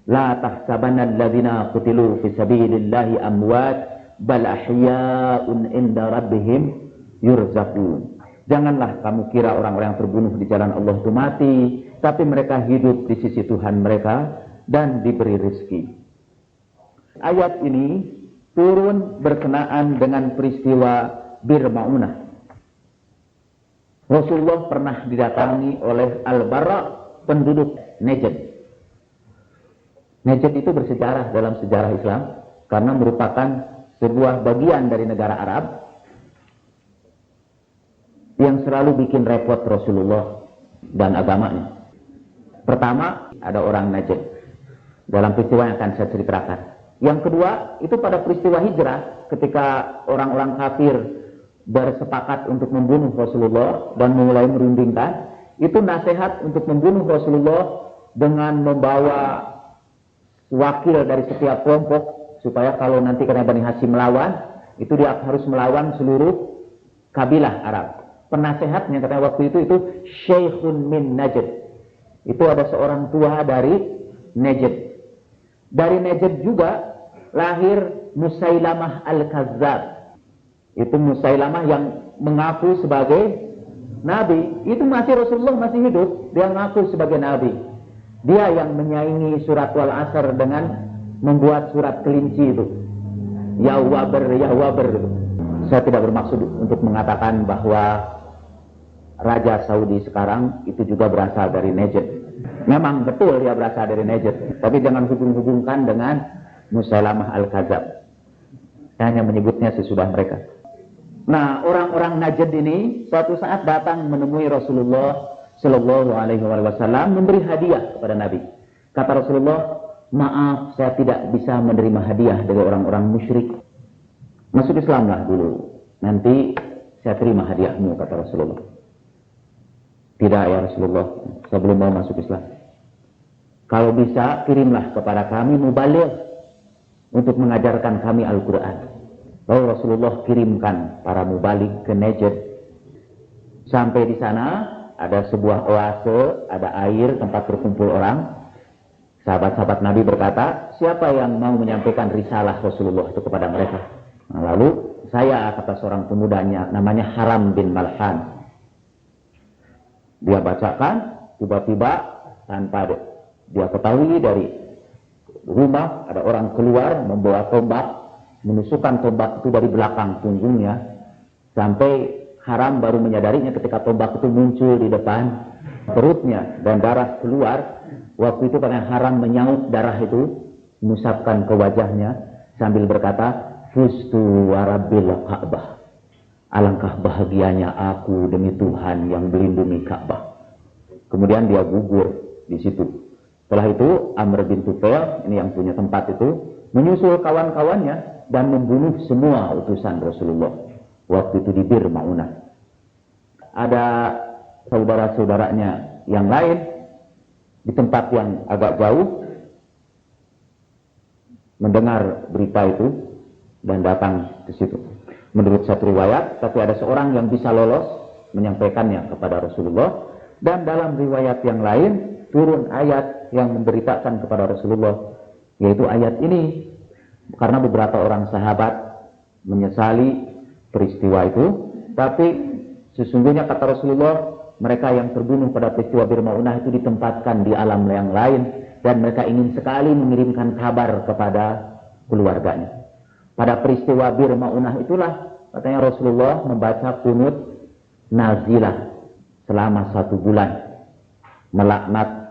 La tahsabanna alladziina qutilu fi sabilillahi amwat bal ahya'un 'inda rabbihim yurzaqun. Janganlah kamu kira orang-orang yang terbunuh di jalan Allah itu mati, tapi mereka hidup di sisi Tuhan mereka dan diberi rezeki. Ayat ini turun berkenaan dengan peristiwa Bir Ma'unah. Rasulullah pernah didatangi oleh Al-Bara, penduduk Najd. Najd itu bersejarah dalam sejarah Islam karena merupakan sebuah bagian dari negara Arab yang selalu bikin repot Rasulullah dan agamanya. Pertama, ada orang Najd dalam peristiwa yang akan saya ceritakan. Yang kedua, itu pada peristiwa hijrah ketika orang-orang kafir bersepakat untuk membunuh Rasulullah dan mulai merundingkan, itu nasihat untuk membunuh Rasulullah dengan membawa wakil dari setiap kelompok, supaya kalau nanti karena Bani Hashim melawan, itu dia harus melawan seluruh kabilah Arab. Penasehatnya katanya waktu itu Syekhun min Najd. Itu ada seorang tua dari Najd. Dari Najd juga lahir Musailamah Al-Kazzab. Itu Musailamah yang mengaku sebagai Nabi. Itu masih Rasulullah masih hidup, dia mengaku sebagai Nabi. Dia yang menyaingi surat Wal-Asr dengan membuat surat kelinci itu. Ya Waber, ya Waber. Saya tidak bermaksud untuk mengatakan bahwa Raja Saudi sekarang itu juga berasal dari Najd. Memang betul dia berasal dari Najd, tapi jangan hubung-hubungkan dengan Musailamah Al-Kadzab. Saya hanya menyebutnya sesudah mereka. Nah, orang-orang Najd ini suatu saat datang menemui Rasulullah Sallallahu Alaihi Wasallam, memberi hadiah kepada Nabi. Kata Rasulullah, maaf, saya tidak bisa menerima hadiah dari orang-orang musyrik. Masuk Islamlah dulu, nanti saya terima hadiahmu, kata Rasulullah. Tidak ya Rasulullah, saya belum mau masuk Islam. Kalau bisa, kirimlah kepada kami mubaligh untuk mengajarkan kami Al-Quran. Lalu Rasulullah kirimkan para mubaligh ke Najd. Sampai di sana ada sebuah oase, ada air, tempat berkumpul orang. Sahabat-sahabat Nabi berkata, siapa yang mau menyampaikan risalah Rasulullah itu kepada mereka? Nah, lalu saya, kata seorang pemudanya, namanya Haram bin Malhan. Dia bacakan, tiba-tiba tanpa dia ketahui dari rumah ada orang keluar membawa tombak, menusukkan tombak itu dari belakang punggungnya, sampai Haram baru menyadarinya ketika tombak itu muncul di depan perutnya dan darah keluar. Waktu itu karena Haram menyaut darah itu, mengusapkan ke wajahnya sambil berkata, Fustu warabbil Ka'bah. Alangkah bahagianya aku demi Tuhan yang melindungi Ka'bah. Kemudian dia gugur di situ. Setelah itu Amr bin Tufail, ini yang punya tempat itu, menyusul kawan-kawannya dan membunuh semua utusan Rasulullah. Waktu itu di Bir Ma'unah. Ada saudara-saudaranya yang lain di tempat yang agak jauh mendengar berita itu dan datang ke situ. Menurut satu riwayat, tapi ada seorang yang bisa lolos menyampaikannya kepada Rasulullah, dan dalam riwayat yang lain turun ayat yang memberitakan kepada Rasulullah, yaitu ayat ini, karena beberapa orang sahabat menyesali peristiwa itu, tapi sesungguhnya kata Rasulullah, mereka yang terbunuh pada peristiwa Bir Ma'unah itu ditempatkan di alam yang lain, dan mereka ingin sekali mengirimkan kabar kepada keluarganya. Pada peristiwa Bir Ma'unah itulah katanya Rasulullah membaca kunut nazilah selama 1 bulan, melaknat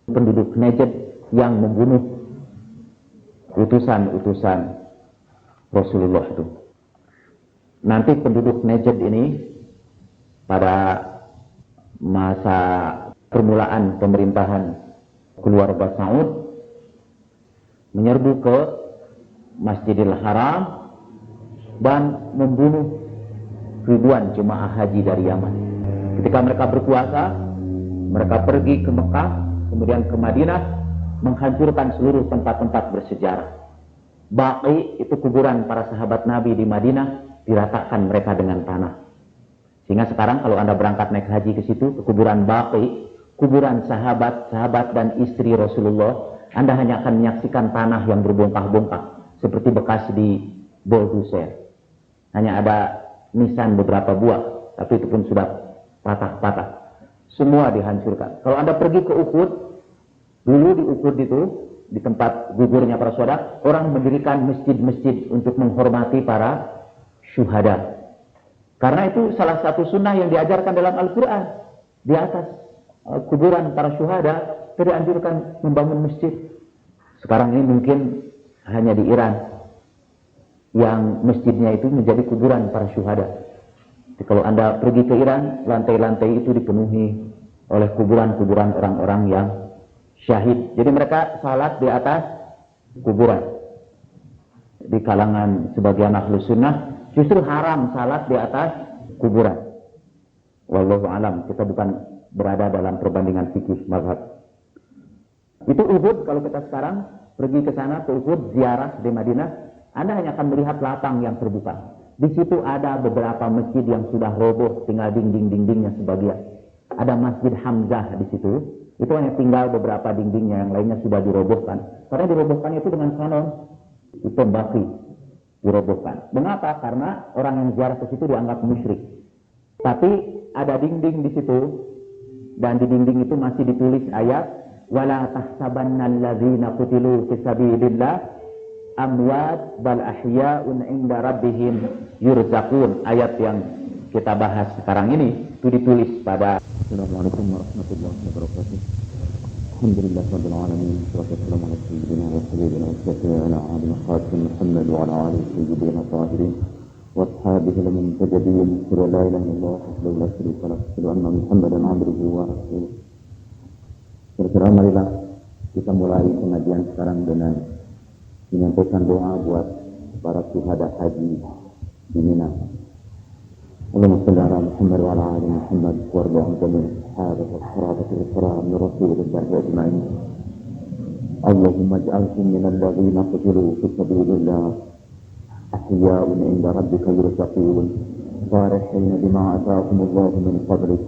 penduduk Najd yang membunuh utusan-utusan Rasulullah itu. Nanti penduduk Najd ini pada masa permulaan pemerintahan keluarga Saud menyerbu ke Masjidil Haram dan membunuh ribuan jemaah haji dari Yaman. Ketika mereka berkuasa, mereka pergi ke Mekah, kemudian ke Madinah, menghancurkan seluruh tempat-tempat bersejarah. Baqi itu kuburan para sahabat Nabi di Madinah, diratakan mereka dengan tanah. Sehingga sekarang kalau Anda berangkat naik haji ke situ, ke kuburan Baqi, kuburan sahabat-sahabat dan istri Rasulullah Anda hanya akan menyaksikan tanah yang berbongkah-bongkah seperti bekas di bulldozer. Hanya ada nisan beberapa buah, tapi itu pun sudah patah-patah. Semua dihancurkan. Kalau Anda pergi ke Uhud, dulu di Uhud itu, di tempat gugurnya para syuhada, orang mendirikan masjid-masjid untuk menghormati para syuhada. Karena itu salah satu sunnah yang diajarkan dalam Al-Quran. Di atas kuburan para syuhada, kita dianjurkan membangun masjid. Sekarang ini mungkin hanya di Iran yang masjidnya itu menjadi kuburan para syuhada. Jadi kalau Anda pergi ke Iran, lantai-lantai itu dipenuhi oleh kuburan-kuburan orang-orang yang syahid. Jadi mereka salat di atas kuburan. Di kalangan sebagian ahlu sunnah, justru haram salat di atas kuburan. Wallahu alam, kita bukan berada dalam perbandingan fikih mazhab. Itu Uhud. Kalau kita sekarang pergi ke sana, ke Uhud, ziarah di Madinah, Anda hanya akan melihat lapang yang terbuka. Di situ ada beberapa masjid yang sudah roboh, tinggal dinding-dindingnya sebagian. Ada Masjid Hamzah di situ, itu hanya tinggal beberapa dindingnya, yang lainnya sudah dirobohkan. Karena dirobohkan itu dengan kanon, itu baki, dirobohkan. Mengapa? Karena orang yang ziarah ke situ dianggap musyrik. Tapi ada dinding di situ, dan di dinding itu masih ditulis ayat, wala tahsabannal ladzina qutilu fi sabilillah amwat bal ahya'un 'inda rabbihim yurzaqun. Ayat yang kita bahas sekarang ini itu ditulis pada Assalamualaikum warahmatullahi wabarakatuh. Alhamdulillah rabbil alamin. Wassalamu ala sayyidina wa sayyidina wa sayyidina ali khatim Muhammad wa ala alihi sayyidina tahirin wa ashabihi al-muntajabin. La ilaha illallah wahdahu la syarika lahu wa anna Muhammadan 'abduhu wa rasuluh. Terserah, marilah kita mulai pengajian sekarang dengan menyampaikan doa buat para syuhada haji di Mina. Allahumma shalli ala Muhammad wa ala ali Muhammad warda an jami'il sahabati was-sahabati al-kiram min rasulillah ajma'in. Allahumma ij'alhum min alladhina qutilu fi sabilillah ahya'un 'inda rabbika yurzaqun farihina bima atahum Allah min fadlihi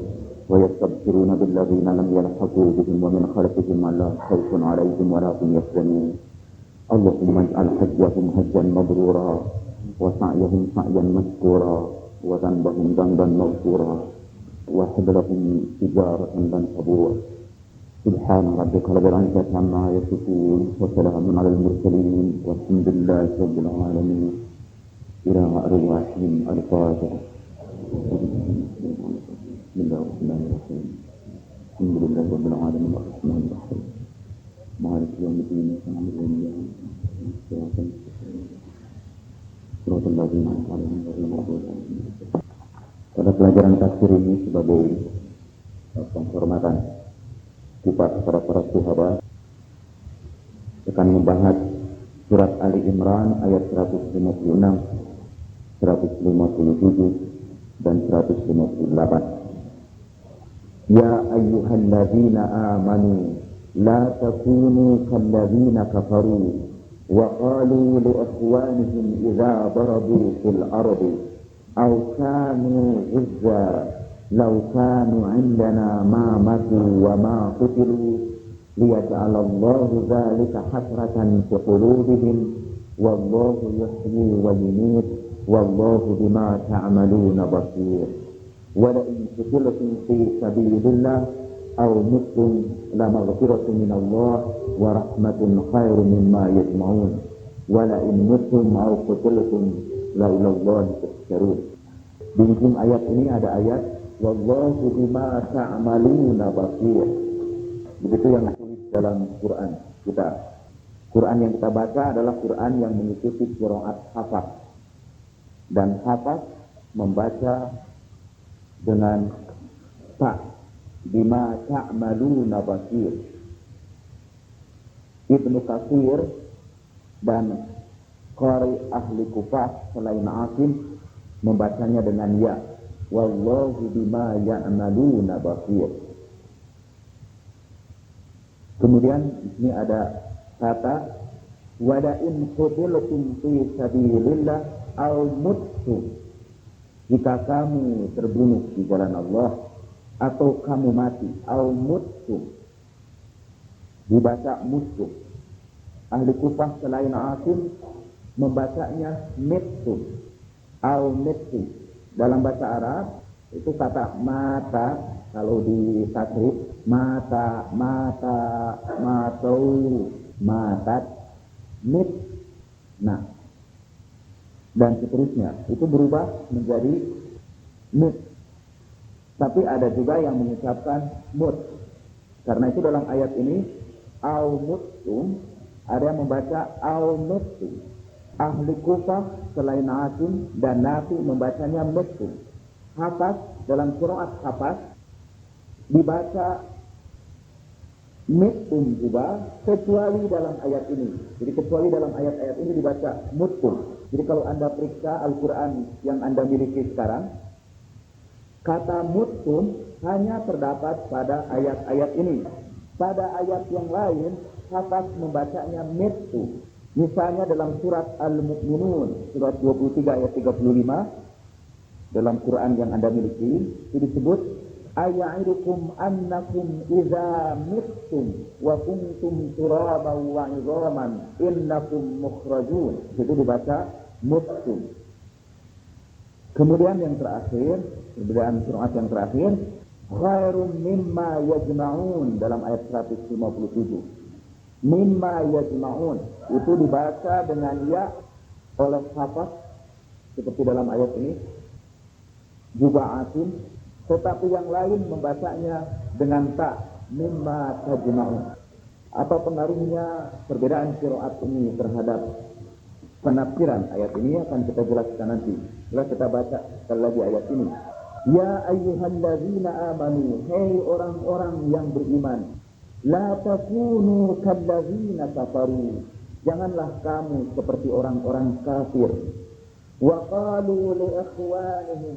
wa yastabshiruna billadhina lam yalhaqu bihim wa min khalfihim la khawfun 'alayhim wa la hum yahzanun. Allahumma ij'al hajjahum hajjan mabrura wa sa'yahum sa'yan mashkura wa dhanbahum dhanban maghfura wa hablahum tijaratan lan tabura. Subhana rabbika rabbil izzati amma yasifun wa salamun 'alal mursalin walhamdulillahi rabbil alamin. Ila arwahihim al-fatiha. Bismillahirrahmanirrahim. Alhamdulillahi rabbil alamin arrahmanir rahim. Malik yaumiddin. Pada pelajaran tafsir ini sebagai penghormatan kepada para sahabat akan membahas surat Ali Imran ayat 156, 157 dan 158. Ya ayyuhalladzina amanu la takunu kalladzina kafaru wa qalu li ikhwanihim idza darabu fil ardi aw kanu ghizza law kanu 'indana ma matu wa ma qutilu liyaj'alallahu dzalika hasratan fi qulubihim wallahu yuhyi wa yumiit wallahu bima ta'maluna basir. Wa la in qutiltum fi sabilillah aw mittum la maghfiratun min Allah wa rahmatun khairun mimma yajma'un wa la in mittum aw qutiltum la ilallahi tuhsyarun. Di ujung ayat ini ada ayat wallahu bima ta'maluna basir. Begitu yang ditulis dalam Quran kita. Quran yang kita baca adalah Quran yang mengikuti qiraat hafaz. Dan hafaz membaca dengan ta, bima ta'maluna basir. Ibnu Katsir dan qari ahli Kufah selain Asim membacanya dengan ya, wallahu bima ya'maluna basir. Kemudian di sini ada kata wala in qutiltum fi sabilillah aw muttum. Jika kamu terbunuh di jalan Allah atau kamu mati, aw muttum. Dibaca musuh. Ahli Kufah selain Asim membacanya mittum atau mittum. Dalam bahasa Arab itu kata mata, kalau di tasrif mata, matau, matat, mit, nah, dan seterusnya itu berubah menjadi mut. Tapi ada juga yang mengucapkan mut. Karena itu dalam ayat ini au muttum, ada yang membaca au muttum. Ahli Kufah selain Asim dan Nafi membacanya muttum. Hafaz dalam qiraat Hafaz dibaca muttum juga, kecuali dalam ayat ini. Jadi kecuali dalam ayat-ayat ini dibaca muttum. Jadi kalau Anda periksa Al-Quran yang Anda miliki sekarang, kata muttum hanya terdapat pada ayat-ayat ini. Pada ayat yang lain, Hafaz membacanya mittum. Misalnya dalam surat Al-Mu'minun, surat 23 ayat 35, dalam Quran yang Anda miliki, itu disebut aya'idukum annakum idza mittum wa kuntum turaban wa 'idhaman innakum mukhrajun. Itu dibaca mittum. Kemudian yang terakhir, kemudian surat yang terakhir, khairum mimma yajma'un dalam ayat 157. Mimma yajma'un itu dibaca dengan ya oleh Hafaz seperti dalam ayat ini, juga Asim, tetapi yang lain membacanya dengan ta, mimma tajma'un. Apa pengaruhnya perbedaan qiraat ini terhadap penafsiran ayat ini akan kita jelaskan nanti. Setelah kita baca sekali lagi ayat ini. Ya ayyuhalladzina amanu, hei orang-orang yang beriman, la takunu kalladzina kafaru, janganlah kamu seperti orang-orang kafir. Wa qalu li ikhwanihim,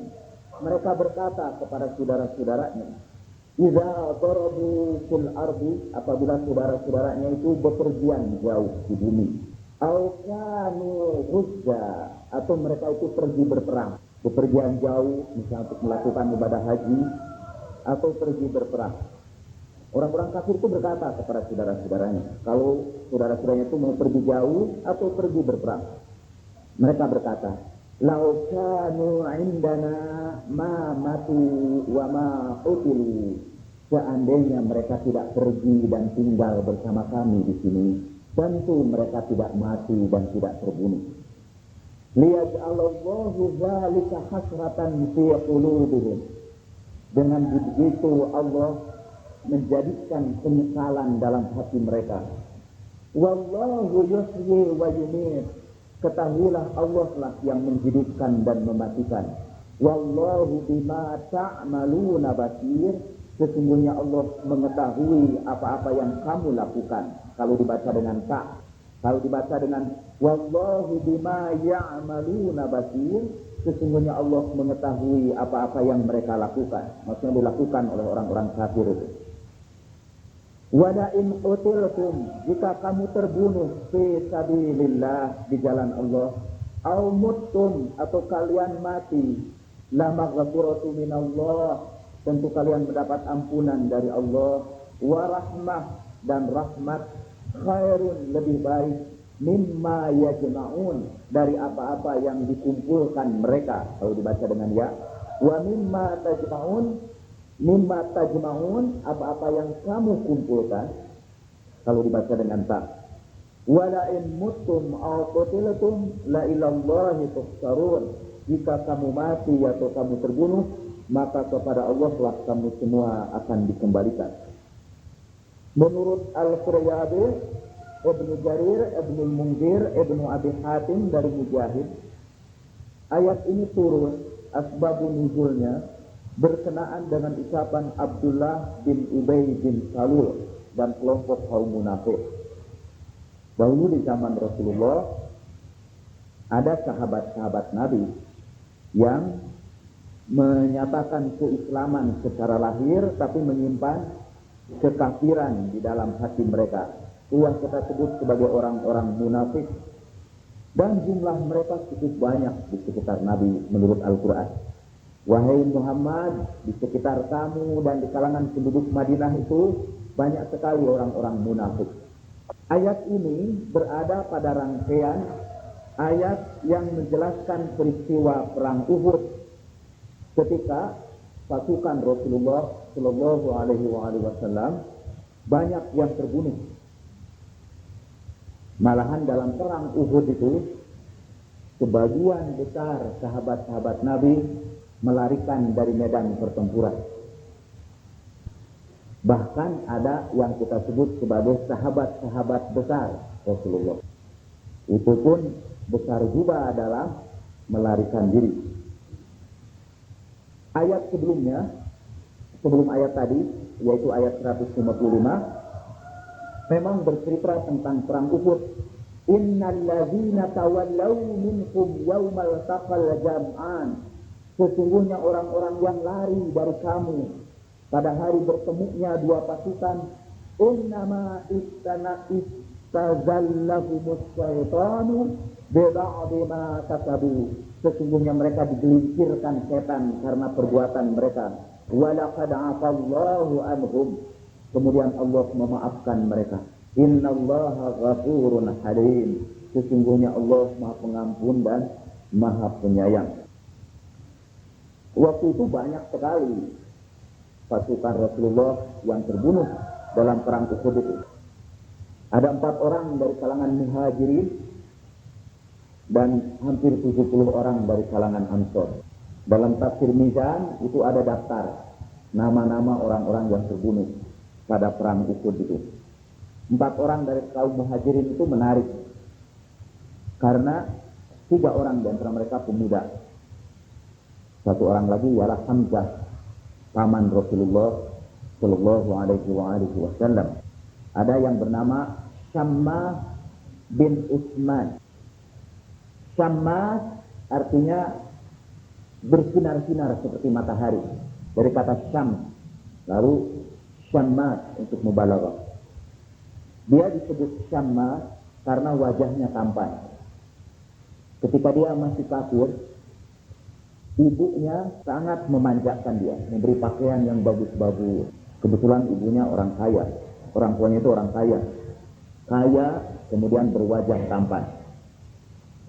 mereka berkata kepada saudara-saudaranya, idza darabu fil ardi, apabila saudara-saudaranya itu bepergian jauh di bumi, au kanu hujja, atau mereka itu pergi berperang, bepergian jauh misalnya untuk melakukan ibadah haji atau pergi berperang. Orang-orang kafir itu berkata kepada saudara-saudaranya, kalau saudara-saudaranya itu mau pergi jauh atau pergi berperang, mereka berkata, lau kanu indana ma matu wa ma utilu, seandainya mereka tidak pergi dan tinggal bersama kami di sini, tentu mereka tidak mati dan tidak terbunuh. Liyaj'alallahu dzalika hasratan fi qulubihim, dengan begitu Allah menjadikan penyesalan dalam hati mereka. Wallahu yuhyi wa yumiit, ketahuilah Allah lah yang menghidupkan dan mematikan. Wallahu bima ta'maluna basir, sesungguhnya Allah mengetahui apa-apa yang kamu lakukan. Kalau dibaca dengan ta', kalau dibaca dengan wallahu bima ya'maluna basir, sesungguhnya Allah mengetahui apa-apa yang mereka lakukan. Maksudnya dilakukan oleh orang-orang kafir itu. Wala in qutiltum, jika kamu terbunuh fi sabilillah, di jalan Allah, au muttum, atau kalian mati, la maghfiratu minallah, tentu kalian mendapat ampunan dari Allah, wa rahmah, dan rahmat, khairun, lebih baik, mimma yajma'un, dari apa-apa yang dikumpulkan mereka. Kalau dibaca dengan ya, wa mimma tajma'un, mimma tajma'un, apa-apa yang kamu kumpulkan. Kalau dibaca dengan ta, wala in muttum aw qutiltum la ilallahi tuhsarun, jika kamu mati atau kamu terbunuh, maka kepada Allah lah kamu semua akan dikembalikan. Menurut Al-Quryabi, Ibnu Jarir, Ibnu Munzir, Ibnu Abi Hatim dari Mujahid, ayat ini turun asbabun nuzulnya berkenaan dengan ucapan Abdullah bin Ubay bin Salul dan kelompok kaum munafik. Dahulu di zaman Rasulullah ada sahabat-sahabat Nabi yang menyatakan keislaman secara lahir tapi menyimpan kekafiran di dalam hati mereka. Itu yang kita sebut sebagai orang-orang munafik, dan jumlah mereka cukup banyak di sekitar Nabi menurut Al-Quran. Wahai Muhammad, di sekitar kamu dan di kalangan penduduk Madinah itu banyak sekali orang-orang munafik. Ayat ini berada pada rangkaian ayat yang menjelaskan peristiwa perang Uhud ketika pasukan Rasulullah Shallallahu Alaihi Wasallam banyak yang terbunuh. Malahan dalam perang Uhud itu sebagian besar sahabat-sahabat Nabi melarikan dari medan pertempuran. Bahkan ada yang kita sebut sebagai sahabat-sahabat besar Rasulullah. Itu pun besar juga dalam melarikan diri. Ayat sebelumnya, sebelum ayat tadi, yaitu ayat 155, memang bercerita tentang perang Uhud. Innal ladzina tawallaw minkum yaumal taqal jam'an. Sesungguhnya orang-orang yang lari dari kamu pada hari bertemunya dua pasukan, innama istazallahumus syaitanu biba'di ma kasabu. Sesungguhnya mereka digelincirkan setan karena perbuatan mereka. Walaqad 'afallahu anhum. Kemudian Allah memaafkan mereka. Innallaha ghafurun halim. Sesungguhnya Allah Maha Pengampun dan Maha Penyayang. Waktu itu banyak sekali pasukan Rasulullah yang terbunuh dalam perang Uhud itu. Ada 4 orang dari kalangan Muhajirin dan hampir 70 orang dari kalangan Ansor. Dalam tafsir Mizan itu ada daftar nama-nama orang-orang yang terbunuh pada perang Uhud itu. 4 orang dari kaum Muhajirin itu menarik karena 3 orang di antara mereka pemuda. 1 orang lagi ialah Hamzah, paman Rasulullah Shallallahu Alaihi Wasallam. Ada yang bernama Syammas bin Utsman. Syammas artinya bersinar-sinar seperti matahari, dari kata syam. Lalu Syammas untuk mubalaghah. Dia disebut Syammas karena wajahnya tampan. Ketika dia masih kafir, ibunya sangat memanjakan dia, memberi pakaian yang bagus-bagus. Kebetulan ibunya orang kaya, orang tuanya itu orang kaya, kemudian berwajah tampan.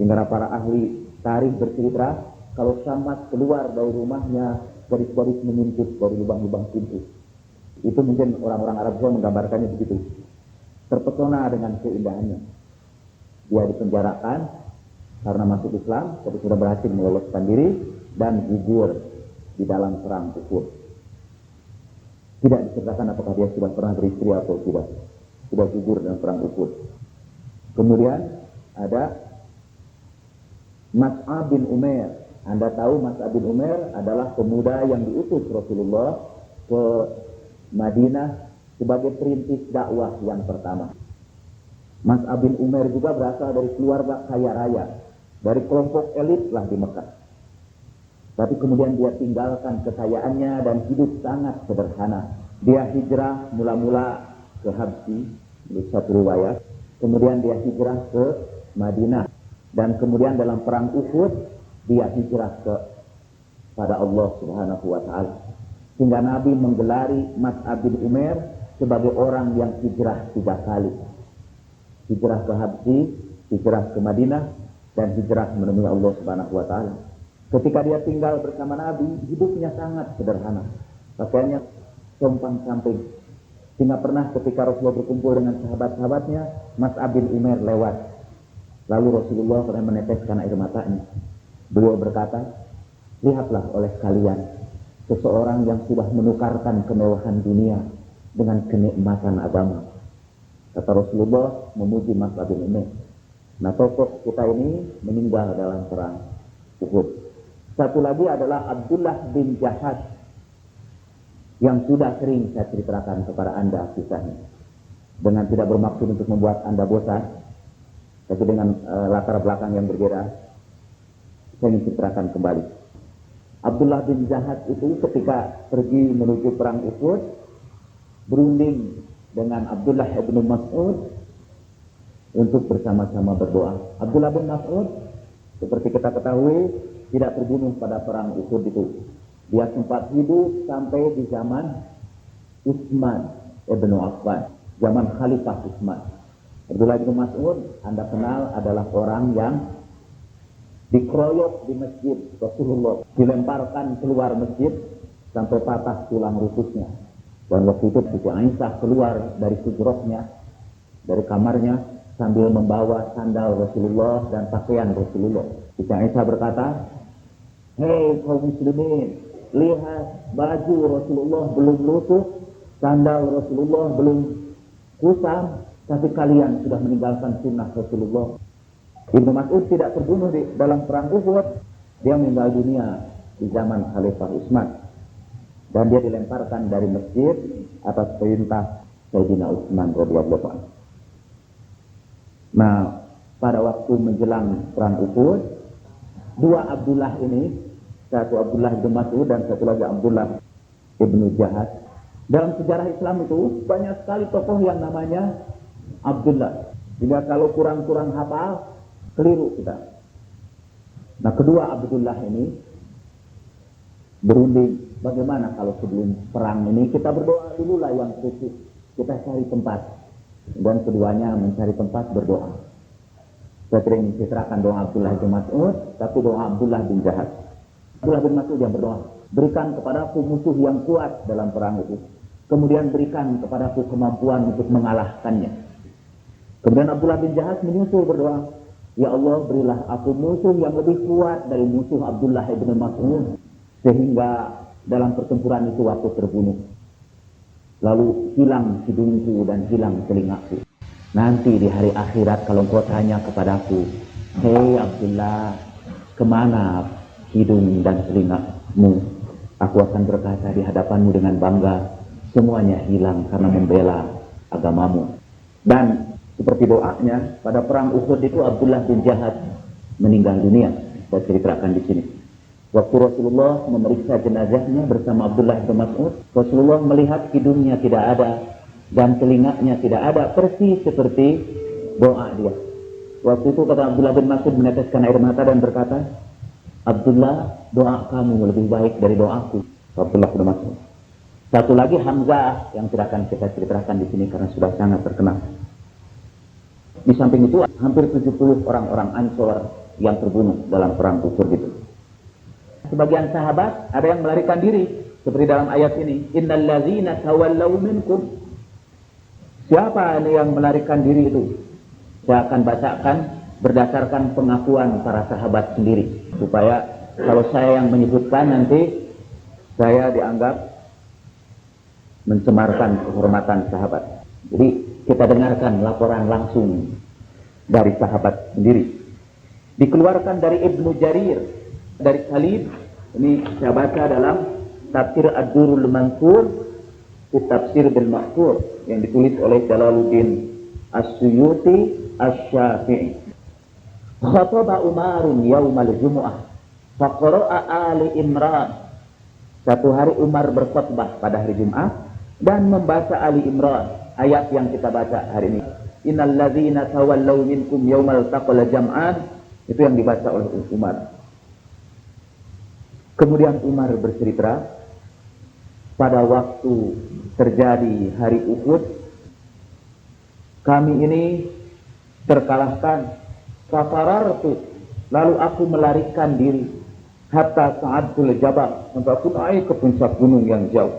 Sehingga para ahli tarikh bercerita, kalau Syammas keluar dari rumahnya, garis-garis mengintip dari lubang-lubang pintu. Itu mungkin orang-orang Arab juga menggambarkannya begitu. Terpesona dengan keindahannya. Dia dipenjarakan karena masuk Islam, tapi sudah berhasil meloloskan diri dan gugur di dalam perang Uhud. Tidak diceritakan apakah dia sudah pernah beristri atau tidak. Sudah gugur dalam perang Uhud. Kemudian ada Mus'ab bin Umair. Anda tahu Mus'ab bin Umair adalah pemuda yang diutus Rasulullah ke Madinah sebagai perintis dakwah yang pertama. Mus'ab bin Umair juga berasal dari keluarga kaya raya, dari kelompok elit lah di Mekah. Tapi kemudian dia tinggalkan kekayaannya dan hidup sangat sederhana. Dia hijrah mula-mula ke Habsyi, menurut satu riwayat. Kemudian dia hijrah ke Madinah. Dan kemudian dalam perang Uhud, dia hijrah pada Allah Subhanahu wa Ta'ala. Sehingga Nabi menggelari Mus'ab bin Umair sebagai orang yang hijrah 3 kali. Hijrah ke Habsyi, hijrah ke Madinah, dan hijrah menemui Allah Subhanahu wa Ta'ala. Ketika dia tinggal bersama Nabi, hidupnya sangat sederhana. Pakaiannya compang-camping. Sehingga pernah ketika Rasulullah berkumpul dengan sahabat-sahabatnya, Mus'ab bin Umair lewat. Lalu Rasulullah pernah meneteskan air matanya. Beliau berkata, lihatlah oleh kalian seseorang yang sudah menukarkan kemewahan dunia dengan kenikmatan agama. Kata Rasulullah memuji Mus'ab bin Umair. Nah, tokoh kita ini meninggal dalam perang Uhud. Satu lagi adalah Abdullah bin Jahaz yang sudah sering saya ceritakan kepada Anda kisahnya. Dengan tidak bermaksud untuk membuat Anda bosan, tapi dengan latar belakang yang berbeda, saya ingin ceritakan kembali. Abdullah bin Jahaz itu ketika pergi menuju perang Uhud, berunding dengan Abdullah bin Mas'ud untuk bersama-sama berdoa. Abdullah bin Mas'ud, seperti kita ketahui, tidak terbunuh pada perang Uhud itu. Dia sempat hidup sampai di zaman Utsman bin Affan, zaman Khalifah Utsman. Abdullah bin Mas'ud, Anda kenal, adalah orang yang dikeroyok di masjid Rasulullah, dilemparkan keluar masjid sampai patah tulang rusuknya. Dan waktu itu Siti Aisyah keluar dari hujrahnya, dari kamarnya, sambil membawa sandal Rasulullah dan pakaian Rasulullah. Siti Aisyah berkata, "Hei kaum muslimin, lihat baju Rasulullah belum lusuh, sandal Rasulullah belum kusam, tapi kalian sudah meninggalkan sunnah Rasulullah." Ibnu Mas'ud tidak terbunuh dalam perang Uhud. Dia meninggal dunia di zaman Khalifah Utsman. Dan dia dilemparkan dari masjid atas perintah Sayyidina Utsman radhiyallahu anhu. Nah, pada waktu menjelang perang Uhud, dua Abdullah ini, satu Abdullah bin Mas'ud dan satu lagi Abdullah ibnu Jahaz. Dalam sejarah Islam itu banyak sekali tokoh yang namanya Abdullah. Jika kalau kurang-kurang hafal, keliru kita. Nah, kedua Abdullah ini berunding, bagaimana kalau sebelum perang ini kita berdoa dulu lah yang khusus. Kita cari tempat. Dan keduanya mencari tempat berdoa. Saya tidak menceritakan doa Abdullah bin Mas'ud, tapi doa Abdullah bin Jahaz. Abdullah bin Mas'ud yang berdoa, berikan kepadaku musuh yang kuat dalam perang itu. Kemudian berikan kepadaku kemampuan untuk mengalahkannya. Kemudian Abdullah bin Jahaz menyusul berdoa, ya Allah, berilah aku musuh yang lebih kuat dari musuh Abdullah bin Mas'ud, sehingga dalam pertempuran itu aku terbunuh. Lalu hilang hidungku dan hilang telingaku. Nanti di hari akhirat kalau kau tanya kepadaku, hei Abdullah, kemana hidung dan telingamu? Aku akan berkata di hadapanmu dengan bangga, semuanya hilang karena membela agamamu. Dan seperti doanya, pada perang Uhud itu Abdullah bin Jahaz meninggal dunia. Saya ceritakan di sini. Waktu Rasulullah memeriksa jenazahnya bersama Abdullah bin Mas'ud, Rasulullah melihat hidungnya tidak ada dan telinganya tidak ada, persis seperti doa dia. Waktu itu kata Abdullah bin Mas'ud meneteskan air mata dan berkata, Abdullah, doa kamu lebih baik dari doaku. Abdullah bin Mas'ud. Satu lagi Hamzah yang tidak akan kita ceritakan di sini karena sudah sangat terkenal. Di samping itu hampir 70 orang-orang Ansor yang terbunuh dalam perang Uhud itu. Sebagian sahabat ada yang melarikan diri seperti dalam ayat ini, innal ladzina tawallaw minkum. Siapa yang melarikan diri itu? Saya akan bacakan berdasarkan pengakuan para sahabat sendiri, supaya kalau saya yang menyebutkan nanti saya dianggap mencemarkan kehormatan sahabat. Jadi kita dengarkan laporan langsung dari sahabat sendiri. Dikeluarkan dari Ibnu Jarir, dari Khalid. Ini saya baca dalam Tafsir Ad-Durrul Mansur, Tafsir bil Ma'thur yang ditulis oleh Jalaluddin As-Suyuti Asy-Syafi'i. Khataba Umarun yaumal Jumu'ah faqara'a Ali Imran. Satu hari Umar berkhutbah pada hari Jumat dan membaca Ali Imran, ayat yang kita baca hari ini. Innal ladzina tawallaw minkum yaumal taqal jam'an, itu yang dibaca oleh Umar. Kemudian Umar bercerita, pada waktu terjadi hari Uhud, kami ini terkalahkan. Kafarartu, lalu aku melarikan diri. Hatta sa'adtul jabal, sampai aku naik ke puncak gunung yang jauh.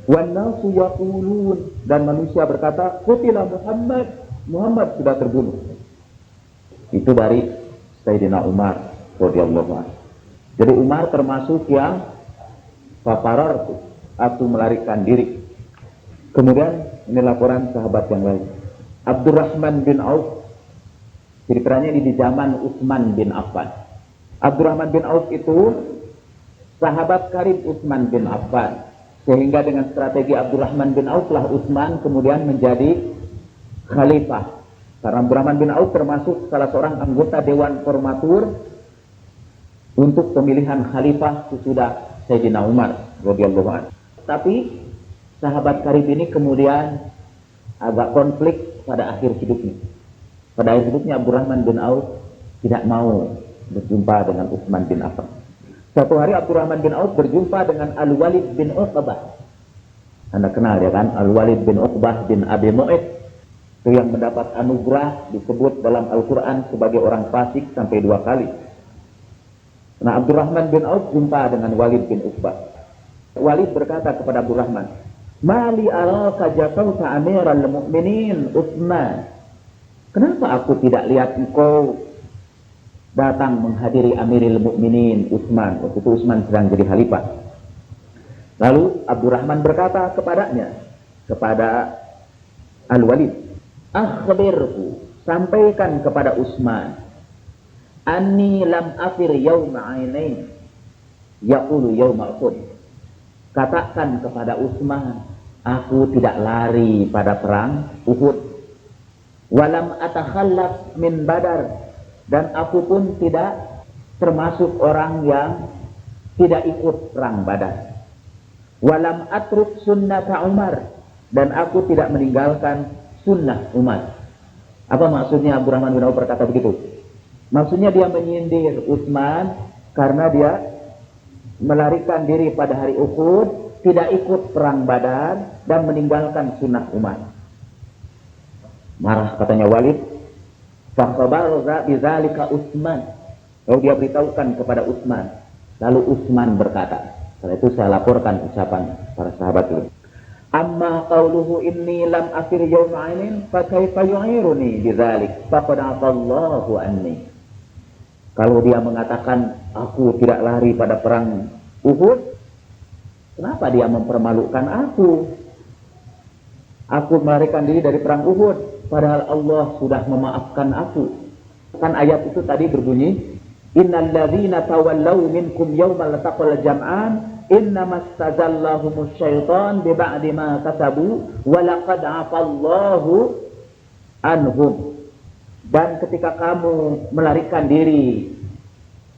Wan nasu yaqulun, dan manusia berkata, qutila Muhammad, Muhammad sudah terbunuh. Itu dari Sayyidina Umar radhiyallahu anhu. Jadi Umar termasuk yang fafarar, atau melarikan diri. Kemudian ini laporan sahabat yang lain. Abdurrahman bin Auf, ceritanya di zaman Utsman bin Affan. Abdurrahman bin Auf itu sahabat karib Utsman bin Affan, sehingga dengan strategi Abdurrahman bin Auf lah Utsman kemudian menjadi khalifah. Karena Abdurrahman bin Auf termasuk salah seorang anggota Dewan Formatur untuk pemilihan khalifah sesudah Sayyidina Umar radhiyallahu anhu. Tapi sahabat karib ini kemudian agak konflik pada akhir hidupnya. Pada akhir hidupnya Abdurrahman bin Auf tidak mau berjumpa dengan Utsman bin Affan. Satu hari Abdurrahman bin Auf berjumpa dengan Al-Walid bin Uqbah. Anda kenal ya kan? Al-Walid bin Uqbah bin Abi Mu'ayth. Itu yang mendapat anugerah disebut dalam Al-Quran sebagai orang fasik sampai 2 kali. Nah, Abdurrahman bin Auf jumpa dengan Walid bin Uqbah. Walid berkata kepada Abdurrahman, "Mali araka jakauta amiral mu'minin Utsman." Kenapa aku tidak lihat engkau datang menghadiri Amirul Mukminin Utsman? Waktu itu Utsman sedang jadi khalifah. Lalu Abdurrahman berkata kepadanya, kepada Al-Walid, "Akhbirhu," sampaikan kepada Utsman, "Anni lam afir yawma ainain yaqulu yawma Uhud." Katakan kepada Utsman, aku tidak lari pada perang Uhud. Walam atakhallaf min Badar, dan aku pun tidak termasuk orang yang tidak ikut perang Badar. Walam atruk sunnata Umar, dan aku tidak meninggalkan sunnah Umar. Apa maksudnya Abdurrahman bin Auf berkata begitu? Maksudnya dia menyindir Utsman karena dia melarikan diri pada hari Uhud, tidak ikut perang Badar, dan meninggalkan sunnah Umar. Marah katanya Walid. Fakhabarza bidzalika Utsman. Lalu dia beritahukan kepada Utsman. Lalu Utsman berkata, setelah itu saya laporkan ucapan para sahabat itu. Amma qauluhu inni lam afir yawma ainin fa kaifa yu'iruni bidzalik faqad afallahu anni. Kalau dia mengatakan aku tidak lari pada perang Uhud, kenapa dia mempermalukan aku? Aku melarikan diri dari perang Uhud, padahal Allah sudah memaafkan aku. Kan ayat itu tadi berbunyi, innal ladzina tawallaw minkum yawmal taqal jam'an innamastazallahumush syaitan bi ba'di ma kasabu wa laqad 'afallahu anhum. Dan ketika kamu melarikan diri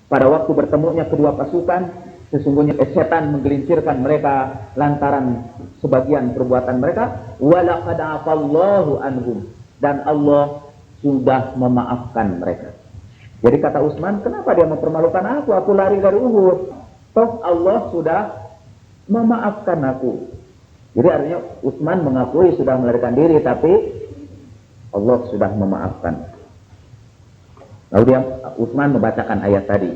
pada waktu bertemunya kedua pasukan, sesungguhnya setan menggelincirkan mereka lantaran sebagian perbuatan mereka. Walaqad afallahu anhum, dan Allah sudah memaafkan mereka. Jadi kata Utsman, kenapa dia mempermalukan aku? Aku lari dari Uhud, toh Allah sudah memaafkan aku. Jadi artinya Utsman mengakui sudah melarikan diri, tapi Allah sudah memaafkan. Lalu Utsman membacakan ayat tadi.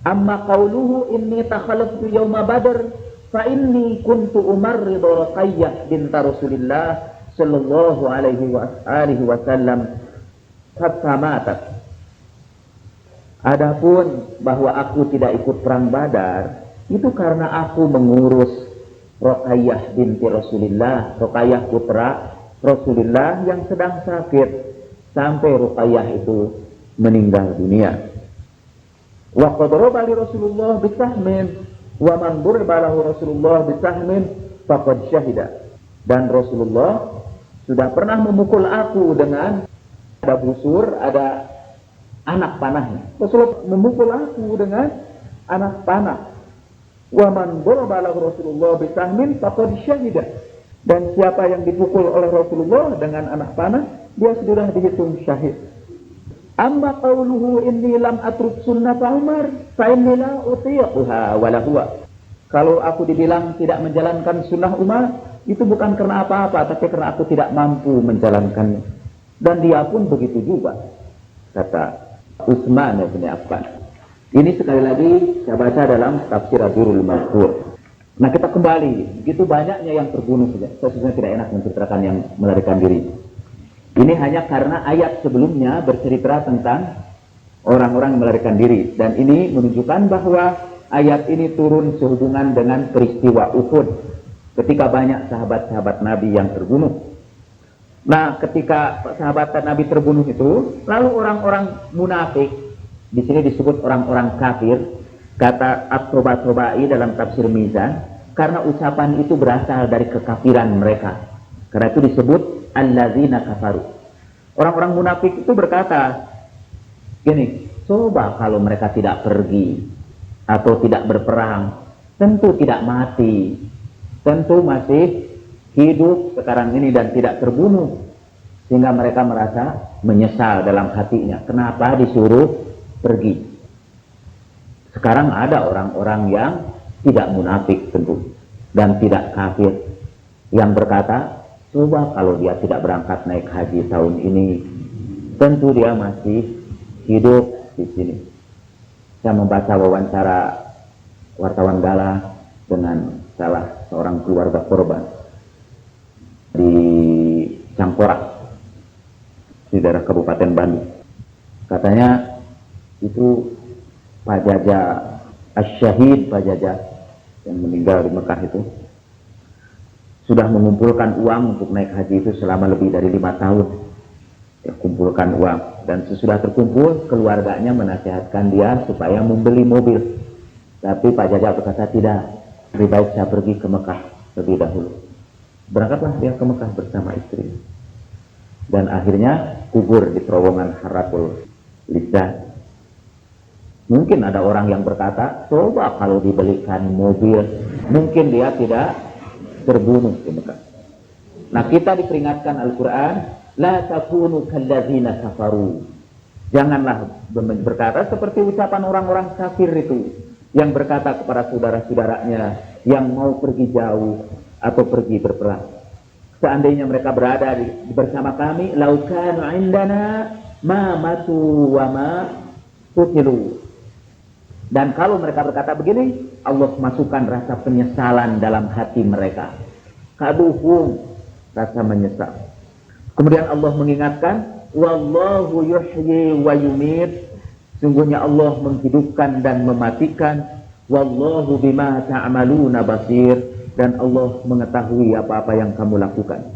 Amma qauluhu inni takhalaftu yawma Badr fa inni kuntu umarridu Ruqayyah binta Rasulillah sallallahu alaihi wasallam hatta matat. Adapun bahwa aku tidak ikut perang Badar, itu karena aku mengurus Ruqayyah binti Rasulillah, Ruqayyah putra Rasulullah yang sedang sakit sampai Ruqayyah itu meninggal dunia. Wa qad daraba li Rasulullah bisahmin wa man daraba lahu Rasulullah bisahmin faqad syahida. Dan Rasulullah sudah pernah memukul aku dengan ada busur, ada anak panahnya. Rasulullah memukul aku dengan anak panah. Wa man daraba lahu Rasulullah bisahmin faqad syahida. Dan siapa yang dipukul oleh Rasulullah dengan anak panah, dia sudah dihitung syahid. Amma qauluhu inni lam atruk sunnata Umar fa inni la utiquha wala huwa. Kalau aku dibilang tidak menjalankan sunnah Umar, itu bukan karena apa-apa, tapi karena aku tidak mampu menjalankannya. Dan dia pun begitu juga, kata Utsman bin Affan. Ini sekali lagi saya baca dalam tafsir Rabiul Mazkur. Nah, kita kembali, begitu banyaknya yang terbunuh saja. Saya sebenarnya tidak enak menceritakan yang melarikan diri. Ini hanya karena ayat sebelumnya bercerita tentang orang-orang yang melarikan diri. Dan ini menunjukkan bahwa ayat ini turun sehubungan dengan peristiwa Uhud, ketika banyak sahabat-sahabat Nabi yang terbunuh. Nah, ketika sahabat Nabi terbunuh itu, lalu orang-orang munafik, di sini disebut orang-orang kafir, kata At-Toba-Tobai dalam tafsir Mizan, karena ucapan itu berasal dari kekafiran mereka. Karena itu disebut allazina kafaru. Orang-orang munafik itu berkata gini, coba kalau mereka tidak pergi atau tidak berperang, tentu tidak mati, tentu masih hidup sekarang ini dan tidak terbunuh, sehingga mereka merasa menyesal dalam hatinya, kenapa disuruh pergi. Sekarang ada orang-orang yang tidak munafik tentu dan tidak kafir yang berkata, Coba kalau dia tidak berangkat naik haji tahun ini, tentu dia masih hidup di sini. Saya membaca wawancara wartawan Galah dengan salah seorang keluarga korban di Cangkorak di daerah Kabupaten Bandung. Katanya itu Pak Jaja Asy-Syahid, Pak Jaja yang meninggal di Mekah itu sudah mengumpulkan uang untuk naik haji itu selama lebih dari 5 tahun. Ya, kumpulkan uang, dan sesudah terkumpul keluarganya menasihatkan dia supaya membeli mobil. Tapi Pak Jaja berkata tidak, lebih baik saya pergi ke Mekah lebih dahulu. Berangkatlah dia ke Mekah bersama istri, dan akhirnya kubur di terowongan Haratul Lisan. Mungkin ada orang yang berkata, coba kalau dibelikan mobil, mungkin dia tidak terbunuh di Mekah. Nah, kita diperingatkan Al-Quran, la takunu kallazina kafaru. Janganlah berkata seperti ucapan orang-orang kafir itu, yang berkata kepada saudara-saudaranya yang mau pergi jauh atau pergi berperang, seandainya mereka berada bersama kami, lau kanu indana ma matu wa ma qutilu. Dan kalau mereka berkata begini, Allah masukkan rasa penyesalan dalam hati mereka. Kaduhum, rasa menyesal. Kemudian Allah mengingatkan, wallahu yuhyi wa yumit. Sungguhnya Allah menghidupkan dan mematikan. Wallahu bima ta'maluna basir. Dan Allah mengetahui apa-apa yang kamu lakukan.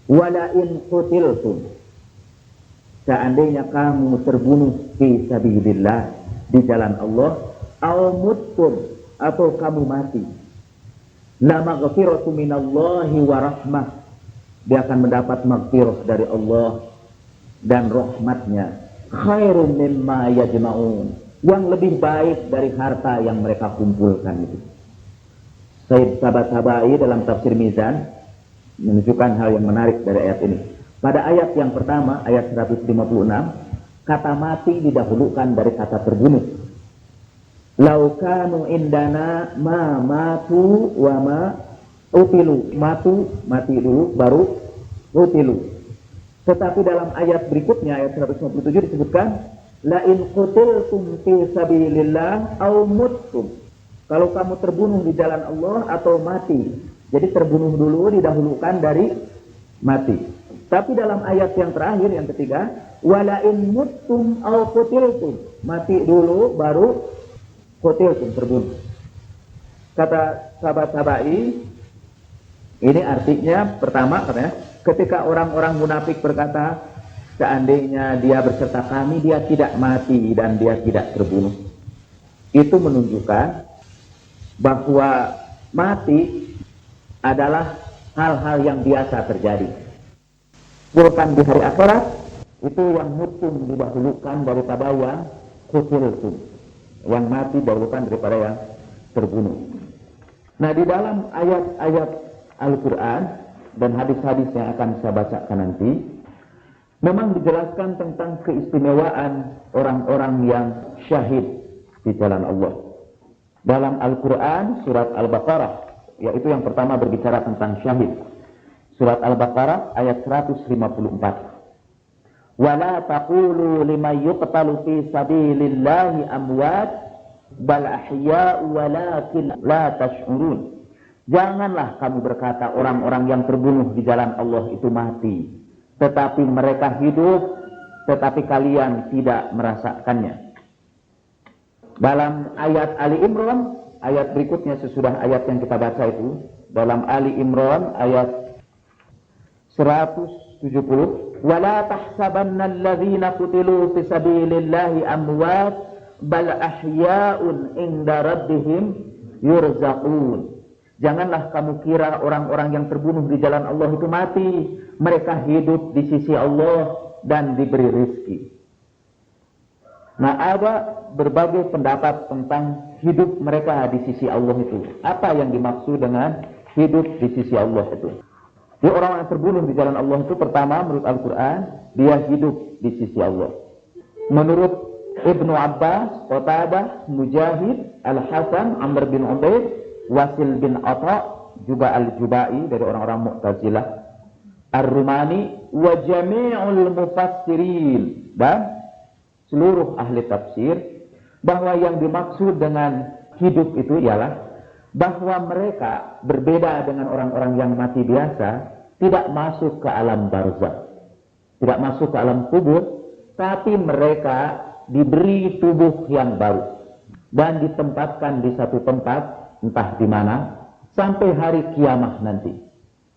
Wala in qutiltum, seandainya kamu terbunuh fi sabilillah, di jalan Allah, aw muttum, atau kamu mati, la maghfiratu minallahi wa rahmah, dia akan mendapat maghfirah dari Allah dan rahmatnya, khairum mimma yajma'un, yang lebih baik dari harta yang mereka kumpulkan itu. Sayyid Tabatabai dalam tafsir Mizan menunjukkan hal yang menarik dari ayat ini. Pada ayat yang pertama, ayat 156, kata mati didahulukan dari kata terbunuh. Lau kanu indana ma matu wa ma utilu. Mati dulu, baru utilu. Tetapi dalam ayat berikutnya, ayat 157 disebutkan, la in qutiltum fi sabilillah aw muttum. Kalau kamu terbunuh di jalan Allah atau mati. Jadi terbunuh dulu didahulukan dari mati. Tapi dalam ayat yang terakhir, yang ketiga, wala in muttum aw qutiltum, mati dulu baru qutiltum, terbunuh. Kata sahabat Tabai, ini artinya pertama katanya, ketika orang-orang munafik berkata, seandainya dia berserta kami, dia tidak mati dan dia tidak terbunuh. Itu menunjukkan bahwa mati adalah hal-hal yang biasa terjadi. Bukan di hari akhirat, itu yang mutum didahulukan daripada yang qutiltum, yang mati didahulukan daripada yang terbunuh. Nah, di dalam ayat-ayat Al-Quran dan hadis-hadis yang akan saya bacakan nanti, memang dijelaskan tentang keistimewaan orang-orang yang syahid di jalan Allah. Dalam Al-Quran, surat Al-Baqarah, yaitu yang pertama berbicara tentang syahid. Surat Al-Baqarah ayat 154. Wala taqulu liman yuqtalu fi sabilillahi amwat bal ahya'u walakin la tash'urun. Janganlah kamu berkata orang-orang yang terbunuh di jalan Allah itu mati, tetapi mereka hidup, tetapi kalian tidak merasakannya. Dalam ayat Ali Imran, ayat berikutnya sesudah ayat yang kita baca itu, dalam Ali Imran ayat 170, wala tahsabanna alladhina qutilu fi sabilillahi amwat bal ahya'un inda rabbihim yurzaqun. Janganlah kamu kira orang-orang yang terbunuh di jalan Allah itu mati, mereka hidup di sisi Allah dan diberi rezeki. Nah, ada berbagai pendapat tentang hidup mereka di sisi Allah itu. Apa yang dimaksud dengan hidup di sisi Allah itu? Jadi orang yang terbunuh di jalan Allah itu, pertama menurut Al-Quran, dia hidup di sisi Allah. Menurut Ibnu Abbas, Qatadah, Mujahid, Al-Hasan, Amr bin Ubaid, Wasil bin Atha, juga Al-Jubai dari orang-orang Mu'tazilah, Ar-Rumani wa jami'ul mufassirin, dan seluruh ahli tafsir, bahwa yang dimaksud dengan hidup itu ialah bahwa mereka berbeda dengan orang-orang yang mati biasa, tidak masuk ke alam barzakh, tidak masuk ke alam kubur, tapi mereka diberi tubuh yang baru dan ditempatkan di satu tempat, entah di mana, sampai hari kiamat nanti.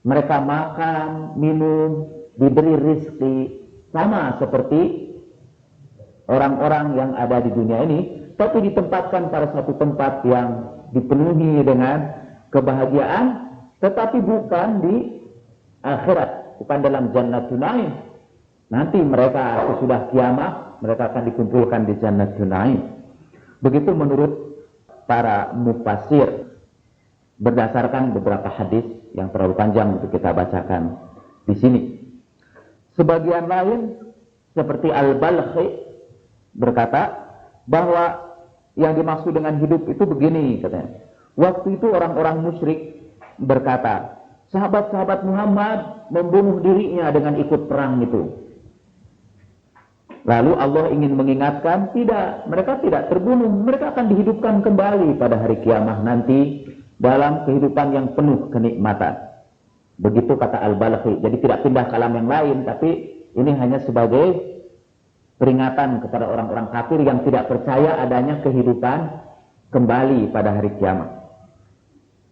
Mereka makan, minum, diberi rezeki sama seperti orang-orang yang ada di dunia ini, tapi ditempatkan pada satu tempat yang dipenuhi dengan kebahagiaan, tetapi bukan di akhirat, bukan dalam Jannatul Na'im. Nanti mereka sesudah kiamat, mereka akan dikumpulkan di Jannatul Na'im. Begitu menurut para mufassir, berdasarkan beberapa hadis yang terlalu panjang untuk kita bacakan di sini. Sebagian lain seperti Al-Balkhi berkata bahwa yang dimaksud dengan hidup itu begini katanya. Waktu itu orang-orang musyrik berkata, sahabat-sahabat Muhammad membunuh dirinya dengan ikut perang itu. Lalu Allah ingin mengingatkan, tidak, mereka tidak terbunuh, mereka akan dihidupkan kembali pada hari kiamat nanti dalam kehidupan yang penuh kenikmatan. Begitu kata Al-Balkhi. Jadi tidak pindah ke alam yang lain, tapi ini hanya sebagai peringatan kepada orang-orang kafir yang tidak percaya adanya kehidupan kembali pada hari kiamat.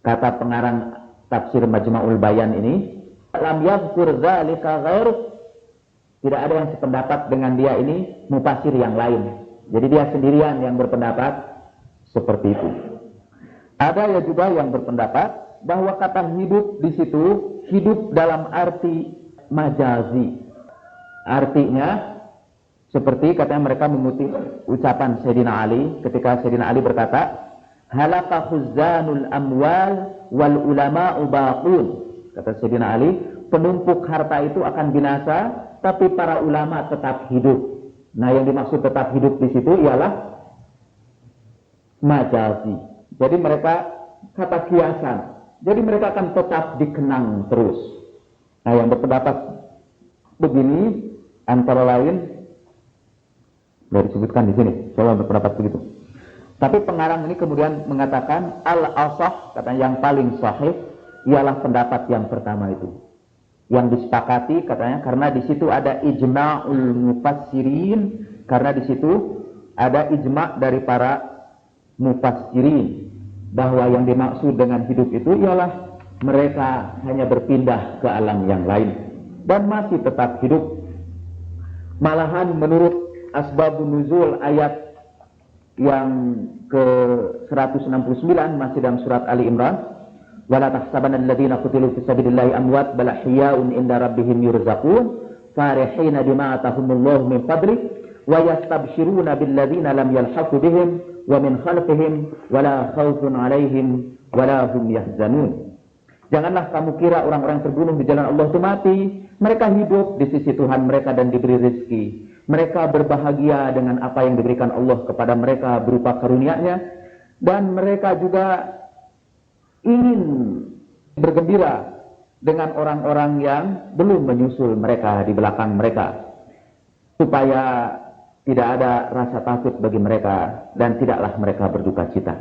Kata pengarang tafsir Majma'ul Bayan ini, lam yadhkur dzalika ghair, tidak ada yang sependapat dengan dia ini mufassir yang lain. Jadi dia sendirian yang berpendapat seperti itu. Ada ya juga yang berpendapat bahwa kata hidup di situ hidup dalam arti majazi. Artinya seperti katanya mereka mengutip ucapan Sayyidina Ali ketika Sayyidina Ali berkata, halaka khuzanul amwal wal ulama'u baqun. Kata Sayyidina Ali, penumpuk harta itu akan binasa, tapi para ulama tetap hidup. Nah, yang dimaksud tetap hidup di situ ialah majazi. Jadi mereka kata kiasan. Jadi mereka akan tetap dikenang terus. Nah, yang berpendapat begini antara lain sudah disebutkan di sini. Saya berpendapat begitu. Tapi pengarang ini kemudian mengatakan al-asah, katanya yang paling sahih ialah pendapat yang pertama itu. Yang disepakati katanya karena di situ ada ijma'ul mufassirin, karena di situ ada ijma' dari para mufassirin bahwa yang dimaksud dengan hidup itu ialah mereka hanya berpindah ke alam yang lain dan masih tetap hidup. Malahan menurut asbabun nuzul ayat yang ke-169 masih dalam surat Ali Imran, wala tahsabanna alladziina qutilu fi sabilillahi amwat bal ahya'un inda rabbihim yurzaqun farihina bima atahumullahu min fadli wa yastabshiruna billadziina lam yalhaqu bihim wa min khalfihim wala khaufun 'alaihim wala hum yahzanun. Janganlah kamu kira orang-orang terbunuh di jalan Allah itu mati. Mereka hidup di sisi Tuhan mereka dan diberi rezeki. Mereka berbahagia dengan apa yang diberikan Allah kepada mereka berupa karunia-Nya, dan mereka juga ingin bergembira dengan orang-orang yang belum menyusul mereka di belakang mereka, supaya tidak ada rasa takut bagi mereka dan tidaklah mereka berduka cita.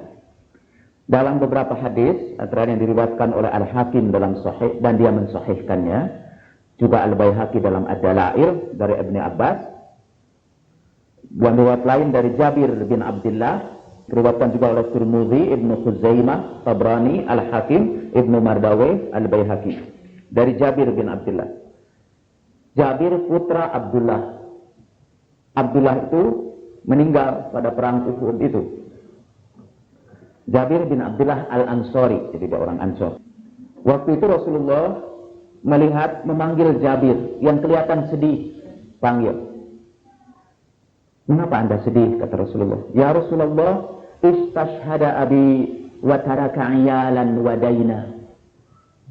Dalam beberapa hadis, antara yang diriwayatkan oleh Al-Hakim dalam Sahih dan dia mensahihkannya, juga Al-Baihaqi dalam Ad-Dalail dari Ibnu Abbas, dan riwayat lain dari Jabir bin Abdullah, diriwayatkan juga oleh Tirmidzi, Ibnu Khuzaimah, Tabrani, Al-Hakim, Ibnu Mardawi, Al-Baihaqi, dari Jabir bin Abdullah. Jabir putra Abdullah. Abdullah itu meninggal pada perang Uhud itu. Jabir bin Abdullah Al-Ansari, jadi dia orang Ansor. Waktu itu Rasulullah melihat memanggil Jabir yang kelihatan sedih, panggil. Mengapa Anda sedih? Kata Rasulullah. Ya Rasulullah, istashhada abi wa taraka iyalan wa daina.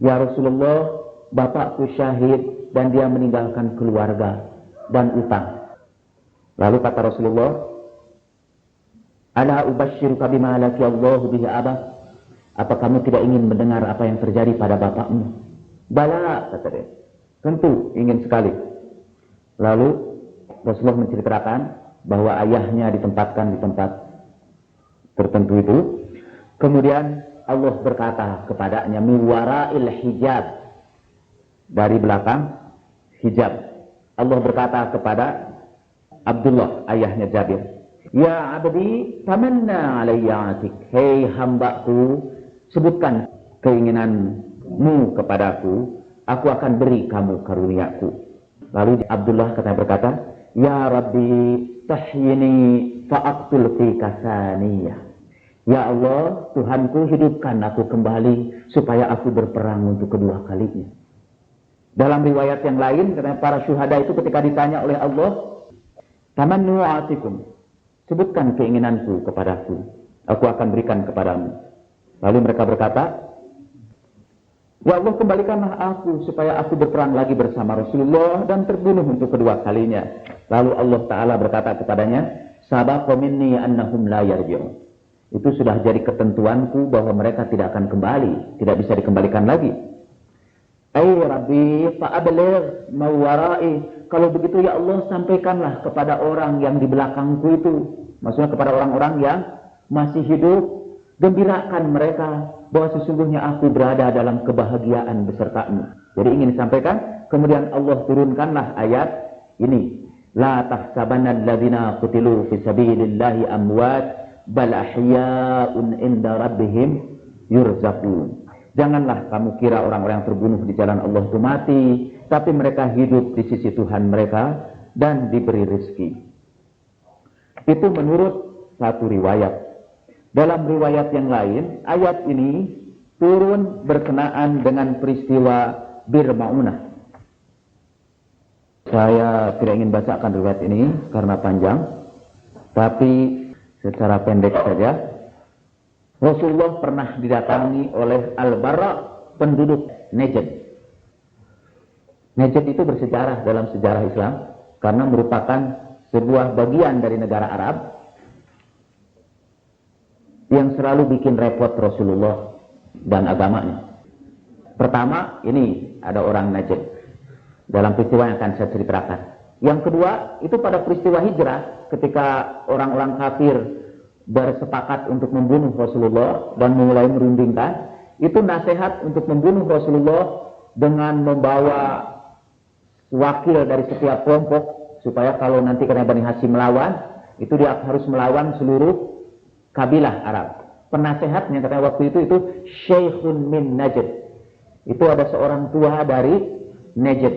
Ya Rasulullah, bapakku syahid dan dia meninggalkan keluarga dan utang. Lalu kata Rasulullah, ala ubashiruka bima laki Allahu bihi abah. Apa kamu tidak ingin mendengar apa yang terjadi pada bapakmu? Bala, kata dia. tentu ingin sekali. Lalu Rasulullah menceritakan bahwa ayahnya ditempatkan di tempat tertentu itu. Kemudian Allah berkata kepadanya, min wara'il hijab, dari belakang hijab. Allah berkata kepada Abdullah, ayahnya Jabir, ya abdi tamanna alayya atik, hei hambaku, sebutkan keinginanmu kepadaku, aku akan beri kamu karuniaku. Lalu Abdullah berkata, ya Rabbi tahyini fa'aqtul fi kasaniyah. Ya Allah, Tuhanku, hidupkan aku kembali supaya aku berperang untuk kedua kalinya. Dalam riwayat yang lain, karena para syuhada itu ketika ditanya oleh Allah, tamannu atikum, sebutkan keinginanku kepadaku, aku akan berikan kepadamu. Lalu mereka berkata, ya Allah, kembalikanlah aku supaya aku berperang lagi bersama Rasulullah dan terbunuh untuk kedua kalinya. Lalu Allah Ta'ala berkata kepadanya, sabaqa minni annahum la yarji'un. Itu sudah jadi ketentuanku bahwa mereka tidak akan kembali, tidak bisa dikembalikan lagi. Ay Rabbi fa'ablir mawarai. Kalau begitu ya Allah, sampaikanlah kepada orang yang di belakangku itu, maksudnya kepada orang-orang yang masih hidup, gembirakan mereka bahwa sesungguhnya aku berada dalam kebahagiaan besertamu. Jadi ingin disampaikan. Kemudian Allah turunkanlah ayat ini, la tahsabanna alladzina qutilu fi sabilillahi amwat bal ahya'un inda rabbihim yurzaqun. Janganlah kamu kira orang-orang yang terbunuh di jalan Allah itu mati, tapi mereka hidup di sisi Tuhan mereka dan diberi rezeki. Itu menurut satu riwayat. Dalam riwayat yang lain, ayat ini turun berkenaan dengan peristiwa Bir Ma'unah. Saya tidak ingin bacakan riwayat ini karena panjang, tapi secara pendek saja. Rasulullah pernah didatangi oleh Al-Bara, penduduk Najd. Najd itu bersejarah dalam sejarah Islam karena merupakan sebuah bagian dari negara Arab yang selalu bikin repot Rasulullah dan agamanya. Pertama, ini ada orang Najd dalam peristiwa yang akan saya ceritakan. Yang kedua, itu pada peristiwa hijrah ketika orang-orang kafir bersepakat untuk membunuh Rasulullah dan mulai merundingkan, itu nasihat untuk membunuh Rasulullah dengan membawa wakil dari setiap kelompok, supaya kalau nanti karena Bani Hashim melawan, itu dia harus melawan seluruh kabilah Arab. Penasehatnya katanya waktu itu Syekhun min Najd. Itu ada seorang tua dari Najd.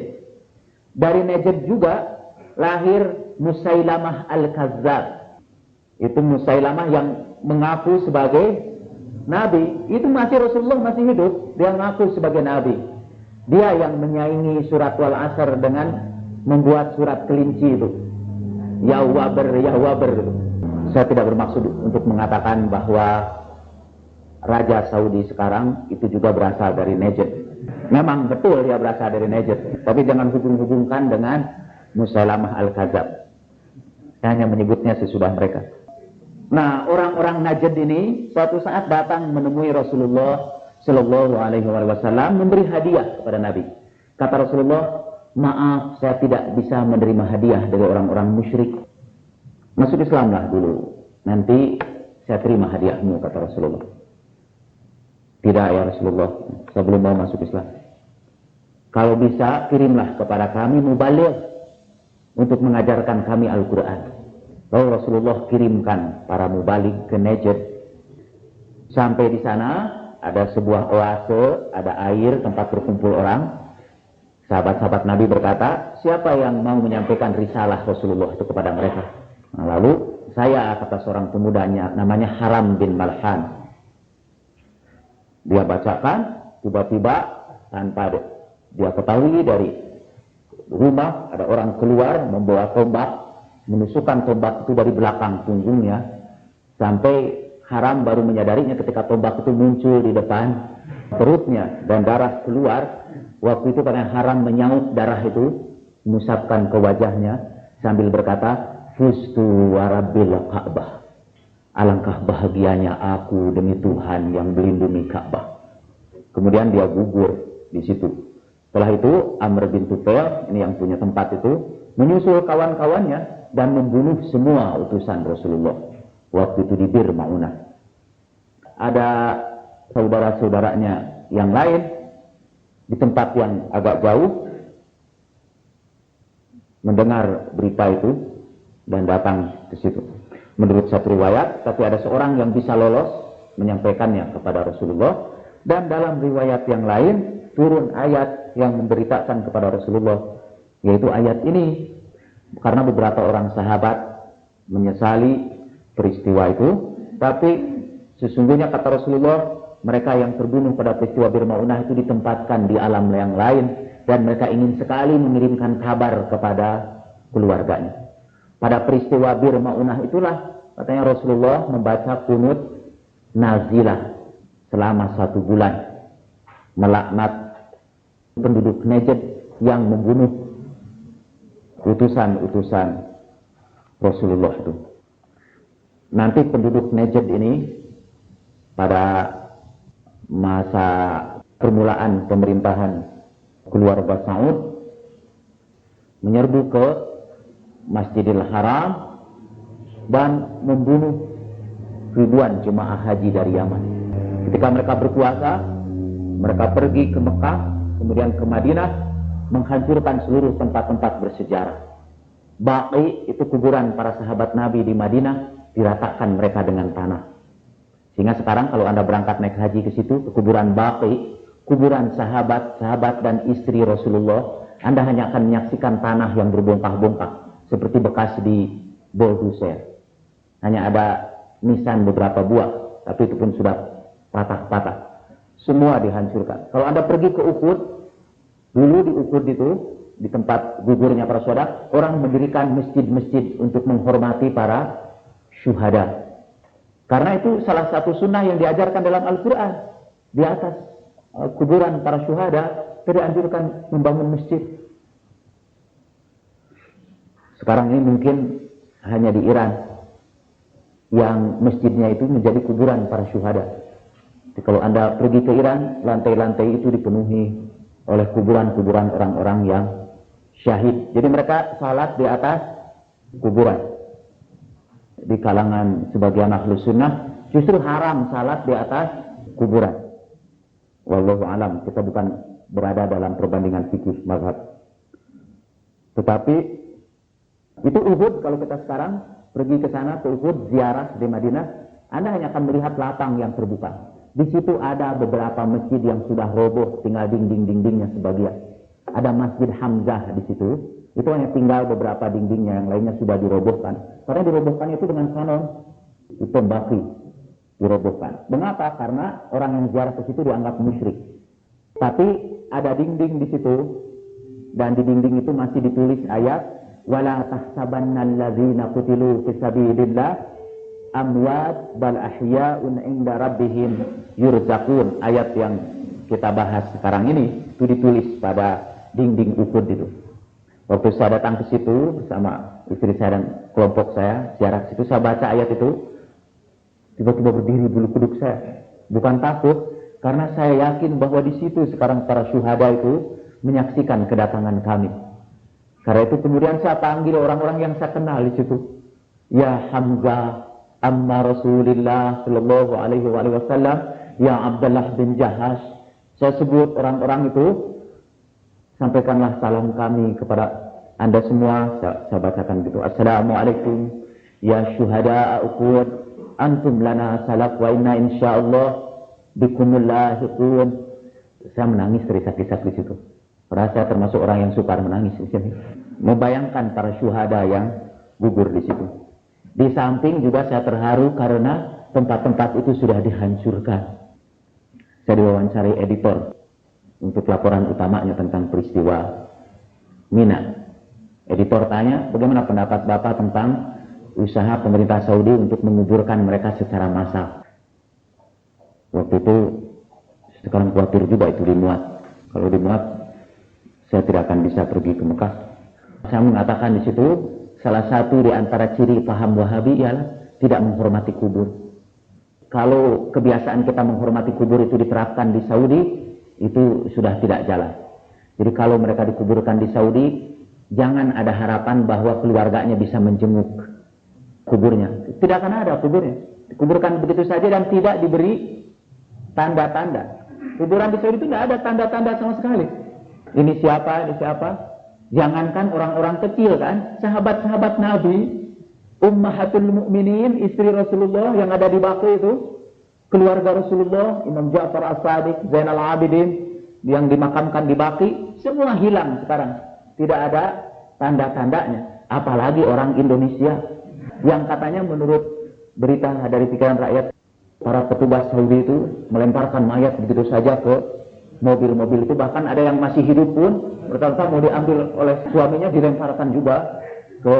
Dari Najd juga lahir Musailamah Al-Kazzab. Itu Musailamah yang mengaku sebagai Nabi. Itu masih Rasulullah masih hidup, dia mengaku sebagai Nabi. Dia yang menyaingi surat Wal-Asr dengan membuat surat kelinci itu, Ya Waber itu. Saya tidak bermaksud untuk mengatakan bahwa Raja Saudi sekarang itu juga berasal dari Najd. Memang betul dia berasal dari Najd, tapi jangan hubung-hubungkan dengan Musailamah Al-Kazzab. Saya hanya menyebutnya sesudah mereka. Nah, orang-orang Najd ini suatu saat datang menemui Rasulullah Shallallahu Alaihi Wasallam, memberi hadiah kepada Nabi. Kata Rasulullah, maaf, saya tidak bisa menerima hadiah dari orang-orang musyrik. Masuk Islamlah dulu, nanti saya terima hadiahmu, kata Rasulullah. Tidak ya Rasulullah, saya belum mau masuk Islam. Kalau bisa, kirimlah kepada kami mubaligh untuk mengajarkan kami Al-Quran. Lalu Rasulullah kirimkan para mubaligh ke Najd. Sampai di sana ada sebuah oase, ada air tempat berkumpul orang. Sahabat-sahabat Nabi berkata, siapa yang mau menyampaikan risalah Rasulullah itu kepada mereka? Nah, lalu saya, kata seorang pemudanya namanya Haram bin Malhan. Dia bacakan, tiba-tiba tanpa dia ketahui dari rumah ada orang keluar membawa tombak, menusukkan tombak itu dari belakang punggungnya, sampai Haram baru menyadarinya ketika tombak itu muncul di depan perutnya dan darah keluar. Waktu itu karena Haram menyaut darah itu, mengusapkan ke wajahnya sambil berkata, Fustu warabbil Ka'bah. Alangkah bahagianya aku demi Tuhan yang melindungi Ka'bah. Kemudian dia gugur di situ. Setelah itu Amr bin Tufail, ini yang punya tempat itu, menyusul kawan-kawannya dan membunuh semua utusan Rasulullah waktu itu di Bir Ma'unah. Ada saudara-saudaranya yang lain di tempat yang agak jauh mendengar berita itu dan datang ke situ. Menurut satu riwayat, tapi ada seorang yang bisa lolos menyampaikannya kepada Rasulullah, dan dalam riwayat yang lain turun ayat yang memberitakan kepada Rasulullah, yaitu ayat ini, karena beberapa orang sahabat menyesali peristiwa itu, tapi sesungguhnya kata Rasulullah, mereka yang terbunuh pada peristiwa Bir Ma'unah itu ditempatkan di alam yang lain, dan mereka ingin sekali mengirimkan kabar kepada keluarganya. Pada peristiwa Bir Ma'unah itulah, katanya Rasulullah membaca kunut nazilah selama 1 bulan, melaknat penduduk Najd yang membunuh utusan-utusan Rasulullah itu. Nanti penduduk Najd ini pada masa permulaan pemerintahan keluarga Saud menyerbu ke Masjidil Haram dan membunuh ribuan jemaah haji dari Yaman. Ketika mereka berpuasa, mereka pergi ke Mekah, kemudian ke Madinah, menghancurkan seluruh tempat-tempat bersejarah. Baqi itu kuburan para sahabat Nabi di Madinah, diratakan mereka dengan tanah. Sehingga sekarang kalau Anda berangkat naik haji ke situ, ke kuburan Baqi, kuburan sahabat-sahabat dan istri Rasulullah, Anda hanya akan menyaksikan tanah yang berbongkah-bongkah seperti bekas di bulldozer. Hanya ada nisan beberapa buah, tapi itu pun sudah patah-patah. Semua dihancurkan. Kalau Anda pergi ke Uhud, dulu di Uhud itu, di tempat gugurnya para saudara, orang mendirikan masjid-masjid untuk menghormati para syuhada. Karena itu salah satu sunnah yang diajarkan dalam Al-Quran. Di atas kuburan para syuhada, dianjurkan membangun masjid. Sekarang ini mungkin hanya di Iran yang masjidnya itu menjadi kuburan para syuhada. Jadi kalau Anda pergi ke Iran, lantai-lantai itu dipenuhi oleh kuburan-kuburan orang-orang yang syahid. Jadi mereka salat di atas kuburan. Di kalangan sebagian ahlu sunnah justru haram salat di atas kuburan. Wallahu alam, kita bukan berada dalam perbandingan fikih mazhab. Tetapi itu Uhud, kalau kita sekarang pergi ke sana, ke Uhud, ziarah di Madinah, Anda hanya akan melihat lapang yang terbuka. Di situ ada beberapa masjid yang sudah roboh, tinggal dinding-dindingnya sebagian. Ada Masjid Hamzah di situ, itu hanya tinggal beberapa dindingnya, yang lainnya sudah dirobohkan. Karena dirobohkan itu dengan kanon, itu Baqi dirobohkan. Mengapa? Karena orang yang ziarah ke situ dianggap musyrik. Tapi ada dinding di situ, dan di dinding itu masih ditulis ayat, wala tahsabannal ladzina qutilu fi sabilillah amwat bal ahya'un 'inda rabbihim yurzaqun. Ayat yang kita bahas sekarang ini itu ditulis pada dinding Uhud itu. Waktu saya datang ke situ bersama istri saya dan kelompok saya ziarah ke situ, saya baca ayat itu, tiba-tiba berdiri bulu kuduk saya. Bukan takut, karena saya yakin bahwa di situ sekarang para syuhada itu menyaksikan kedatangan kami. Karena itu kemudian saya panggil orang-orang yang saya kenal di situ. Ya Hamzah, amma Rasulillah sallallahu alaihi wasallam, ya Abdullah bin Jahash. Saya sebut orang-orang itu, sampaikanlah salam kami kepada Anda semua. Saya bacakan gitu. Assalamualaikum ya syuhada Uhud, antum lana salaf wa inna insyaallah bikumul lahiqun. Saya menangis terisak-isak di situ. Padahal saya termasuk orang yang sukar menangis di sini. Membayangkan para syuhada yang gugur di situ. Di samping juga saya terharu karena tempat-tempat itu sudah dihancurkan. Saya diwawancari editor untuk laporan utamanya tentang peristiwa Mina. Editor tanya, bagaimana pendapat Bapak tentang usaha pemerintah Saudi untuk menguburkan mereka secara massal? Waktu itu sekarang khawatir juga itu dimuat. Kalau dimuat, saya tidak akan bisa pergi ke Mekah. Saya mengatakan di situ, salah satu di antara ciri paham Wahabi ialah tidak menghormati kubur. Kalau kebiasaan kita menghormati kubur itu diterapkan di Saudi, itu sudah tidak jalan. Jadi kalau mereka dikuburkan di Saudi, jangan ada harapan bahwa keluarganya bisa menjenguk kuburnya. Tidak akan ada kuburnya. Dikuburkan begitu saja dan tidak diberi tanda-tanda. Kuburan di Saudi itu tidak ada tanda-tanda sama sekali. Ini siapa, ini siapa. Jangankan orang-orang kecil kan, sahabat-sahabat Nabi, Ummahatul Mukminin, istri Rasulullah yang ada di Baqi itu, keluarga Rasulullah, Imam Ja'far As-Sadiq, Zainal Abidin, yang dimakamkan di Baqi, semua hilang sekarang. Tidak ada tanda-tandanya. Apalagi orang Indonesia yang katanya menurut berita dari pikiran rakyat, para petugas Saudi itu melemparkan mayat begitu saja ke mobil-mobil itu. Bahkan ada yang masih hidup pun berkata mau diambil oleh suaminya, dilemparkan juga ke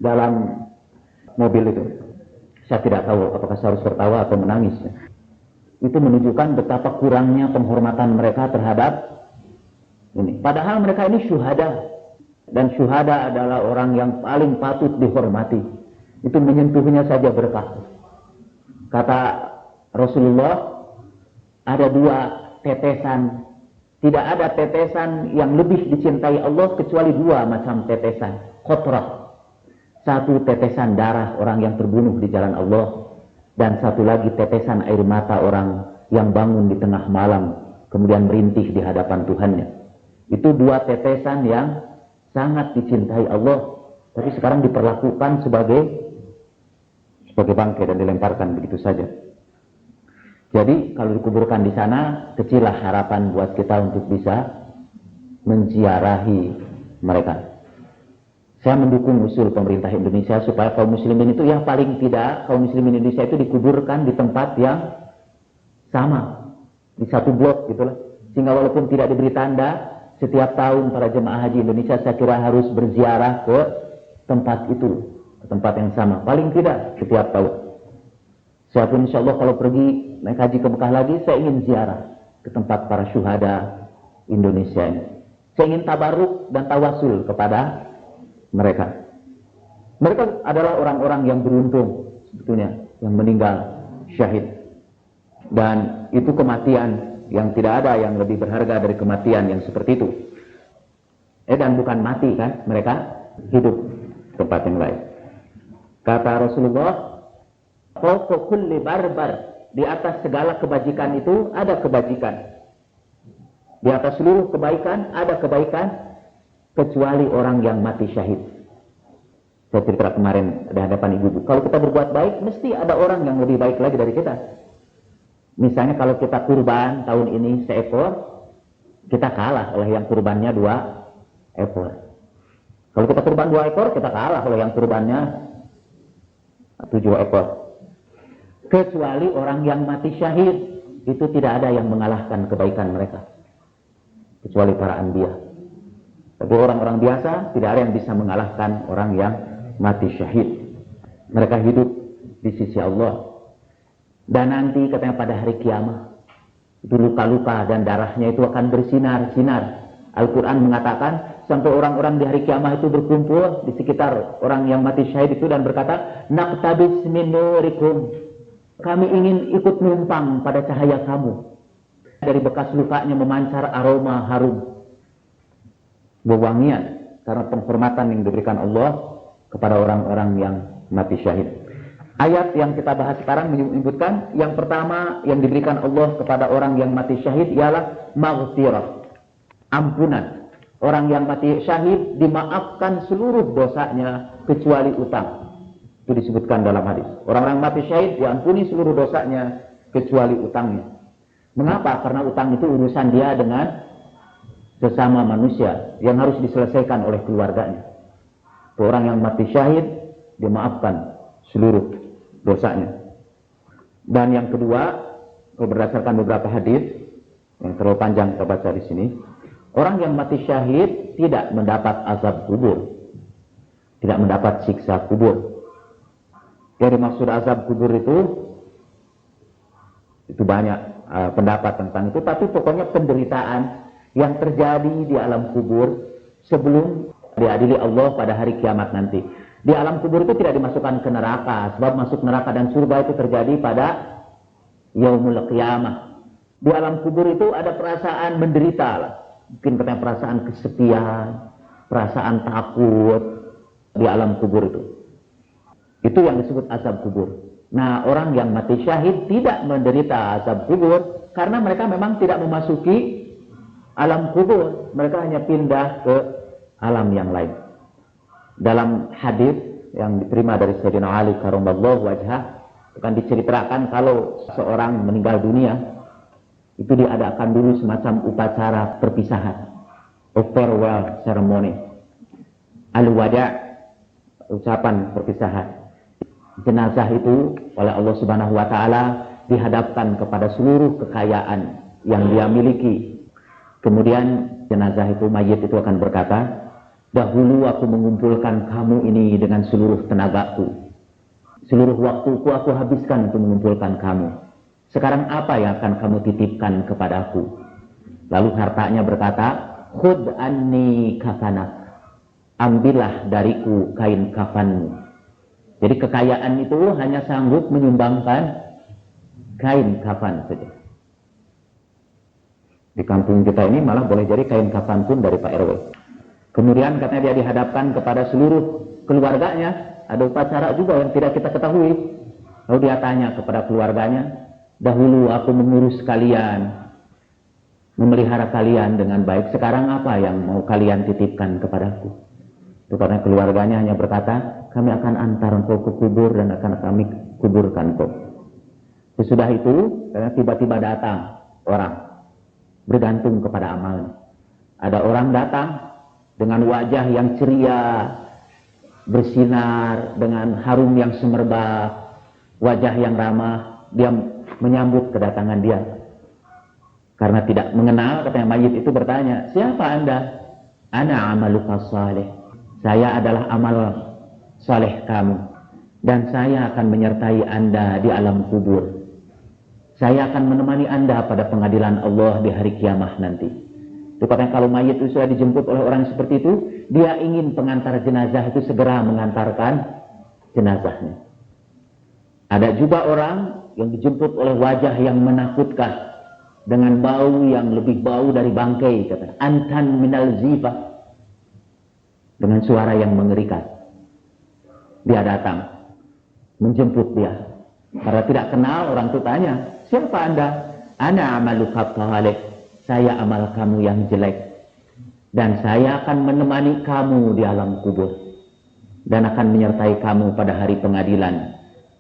dalam mobil itu. Saya tidak tahu apakah saya harus tertawa atau menangis. Itu menunjukkan betapa kurangnya penghormatan mereka terhadap ini. Padahal mereka ini syuhada. Dan syuhada adalah orang yang paling patut dihormati. Itu menyentuhnya saja berkah. Kata Rasulullah, ada 2 tetesan. Tidak ada tetesan yang lebih dicintai Allah kecuali 2 macam tetesan. Qatrah. 1 tetesan darah orang yang terbunuh di jalan Allah. Dan 1 lagi tetesan air mata orang yang bangun di tengah malam kemudian merintih di hadapan Tuhannya. Itu 2 tetesan yang sangat dicintai Allah, tapi sekarang diperlakukan sebagai bangkai dan dilemparkan begitu saja. Jadi kalau dikuburkan di sana, kecillah harapan buat kita untuk bisa menziarahi mereka. Saya mendukung usul pemerintah Indonesia supaya kaum muslimin itu yang paling tidak, kaum muslimin Indonesia itu dikuburkan di tempat yang sama, di satu blok gitulah. Sehingga walaupun tidak diberi tanda, setiap tahun para jemaah haji Indonesia saya kira harus berziarah ke tempat itu, ke tempat yang sama. Paling tidak setiap tahun. Saya pun insya Allah kalau pergi naik haji ke Mekah lagi, saya ingin ziarah ke tempat para syuhada Indonesia ini. Saya ingin tabarruk dan tawasul kepada mereka. Mereka adalah orang-orang yang beruntung sebetulnya, yang meninggal syahid. Dan itu kematian yang tidak ada yang lebih berharga dari kematian yang seperti itu. Dan bukan mati kan, mereka hidup tempat yang lain. Kata Rasulullah, fawqa kulli barbar, di atas segala kebajikan itu ada kebajikan. Di atas seluruh kebaikan ada kebaikan, kecuali orang yang mati syahid. Saya cerita kemarin di hadapan ibu-ibu, kalau kita berbuat baik, mesti ada orang yang lebih baik lagi dari kita. Misalnya kalau kita kurban tahun ini 1 ekor, kita kalah oleh yang kurbannya 2 ekor. Kalau kita kurban 2 ekor, kita kalah oleh yang kurbannya 7 ekor. Kecuali orang yang mati syahid, itu tidak ada yang mengalahkan kebaikan mereka. Kecuali para anbiya. Tapi orang-orang biasa, tidak ada yang bisa mengalahkan orang yang mati syahid. Mereka hidup di sisi Allah. Dan nanti katanya pada hari kiamat, itu luka-luka dan darahnya itu akan bersinar-sinar. Al-Quran mengatakan, sampai orang-orang di hari kiamat itu berkumpul di sekitar orang yang mati syahid itu dan berkata, naqtabis min nurikum. Kami ingin ikut numpang pada cahaya kamu. Dari bekas lukanya memancar aroma harum. Wewangian karena penghormatan yang diberikan Allah kepada orang-orang yang mati syahid. Ayat yang kita bahas sekarang menyebutkan yang pertama yang diberikan Allah kepada orang yang mati syahid ialah maghfirah, ampunan. Orang yang mati syahid dimaafkan seluruh dosanya kecuali utang. Itu disebutkan dalam hadis. Orang-orang mati syahid diampuni seluruh dosanya kecuali utangnya. Mengapa? Karena utang itu urusan dia dengan sesama manusia yang harus diselesaikan oleh keluarganya. Orang yang mati syahid dimaafkan seluruh dosanya. Dan yang kedua, berdasarkan beberapa hadis yang terlalu panjang kita baca di sini, orang yang mati syahid tidak mendapat azab kubur, tidak mendapat siksa kubur. Jadi maksud azab kubur itu banyak pendapat tentang itu, tapi pokoknya penderitaan yang terjadi di alam kubur sebelum diadili Allah pada hari kiamat nanti. Di alam kubur itu tidak dimasukkan ke neraka, sebab masuk neraka dan surga itu terjadi pada yaumul qiyamah. Di alam kubur itu ada perasaan menderita lah. mungkin katanya perasaan kesepian, perasaan takut di alam kubur itu. Itu yang disebut azab kubur. Nah, orang yang mati syahid tidak menderita azab kubur karena mereka memang tidak memasuki alam kubur, mereka hanya pindah ke alam yang lain. Dalam hadis yang diterima dari Sayyidina Ali karramallahu wajhah, akan diceritakan kalau seorang meninggal dunia, itu diadakan dulu semacam upacara perpisahan, a farewell ceremony, al-wada', ucapan perpisahan. Jenazah itu oleh Allah Subhanahu wa taala dihadapkan kepada seluruh kekayaan yang dia miliki. Kemudian jenazah itu, mayit itu akan berkata, dahulu aku mengumpulkan kamu ini dengan seluruh tenagaku. Seluruh waktuku aku habiskan untuk mengumpulkan kamu. Sekarang apa yang akan kamu titipkan kepadaku? Lalu hartanya berkata, khud anni kafanak. Ambillah dariku kain kafanmu. Jadi kekayaan itu hanya sanggup menyumbangkan kain kafan saja. Di kampung kita ini malah boleh jadi kain kafan pun dari Pak RW. Kemudian katanya dia dihadapkan kepada seluruh keluarganya. Ada upacara juga yang tidak kita ketahui. Lalu dia tanya kepada keluarganya, dahulu aku mengurus kalian, memelihara kalian dengan baik. Sekarang apa yang mau kalian titipkan kepadaku? Itu karena keluarganya hanya berkata, kami akan antar engkau ke kubur dan akan kami kuburkan engkau. Sesudah itu, karena tiba-tiba datang orang. Bergantung kepada amalnya. Ada orang datang dengan wajah yang ceria, bersinar, dengan harum yang semerbak, wajah yang ramah. Dia menyambut kedatangan dia. Karena tidak mengenal, katanya mayit itu bertanya, siapa anda? Ana amaluka salih. Saya adalah amal saleh kamu. Dan saya akan menyertai anda di alam kubur. Saya akan menemani anda pada pengadilan Allah di hari kiamah nanti. Itu katanya kalau mayit itu sudah dijemput oleh orang seperti itu, dia ingin pengantar jenazah itu segera mengantarkan jenazahnya. Ada juga orang yang dijemput oleh wajah yang menakutkan, dengan bau yang lebih bau dari bangkai, katanya antan minal zifah, dengan suara yang mengerikan. Dia datang menjemput dia. Karena tidak kenal, orang itu tanya, siapa anda? Ana amaluka salih. Saya amal kamu yang jelek. Dan saya akan menemani kamu di alam kubur. Dan akan menyertai kamu pada hari pengadilan.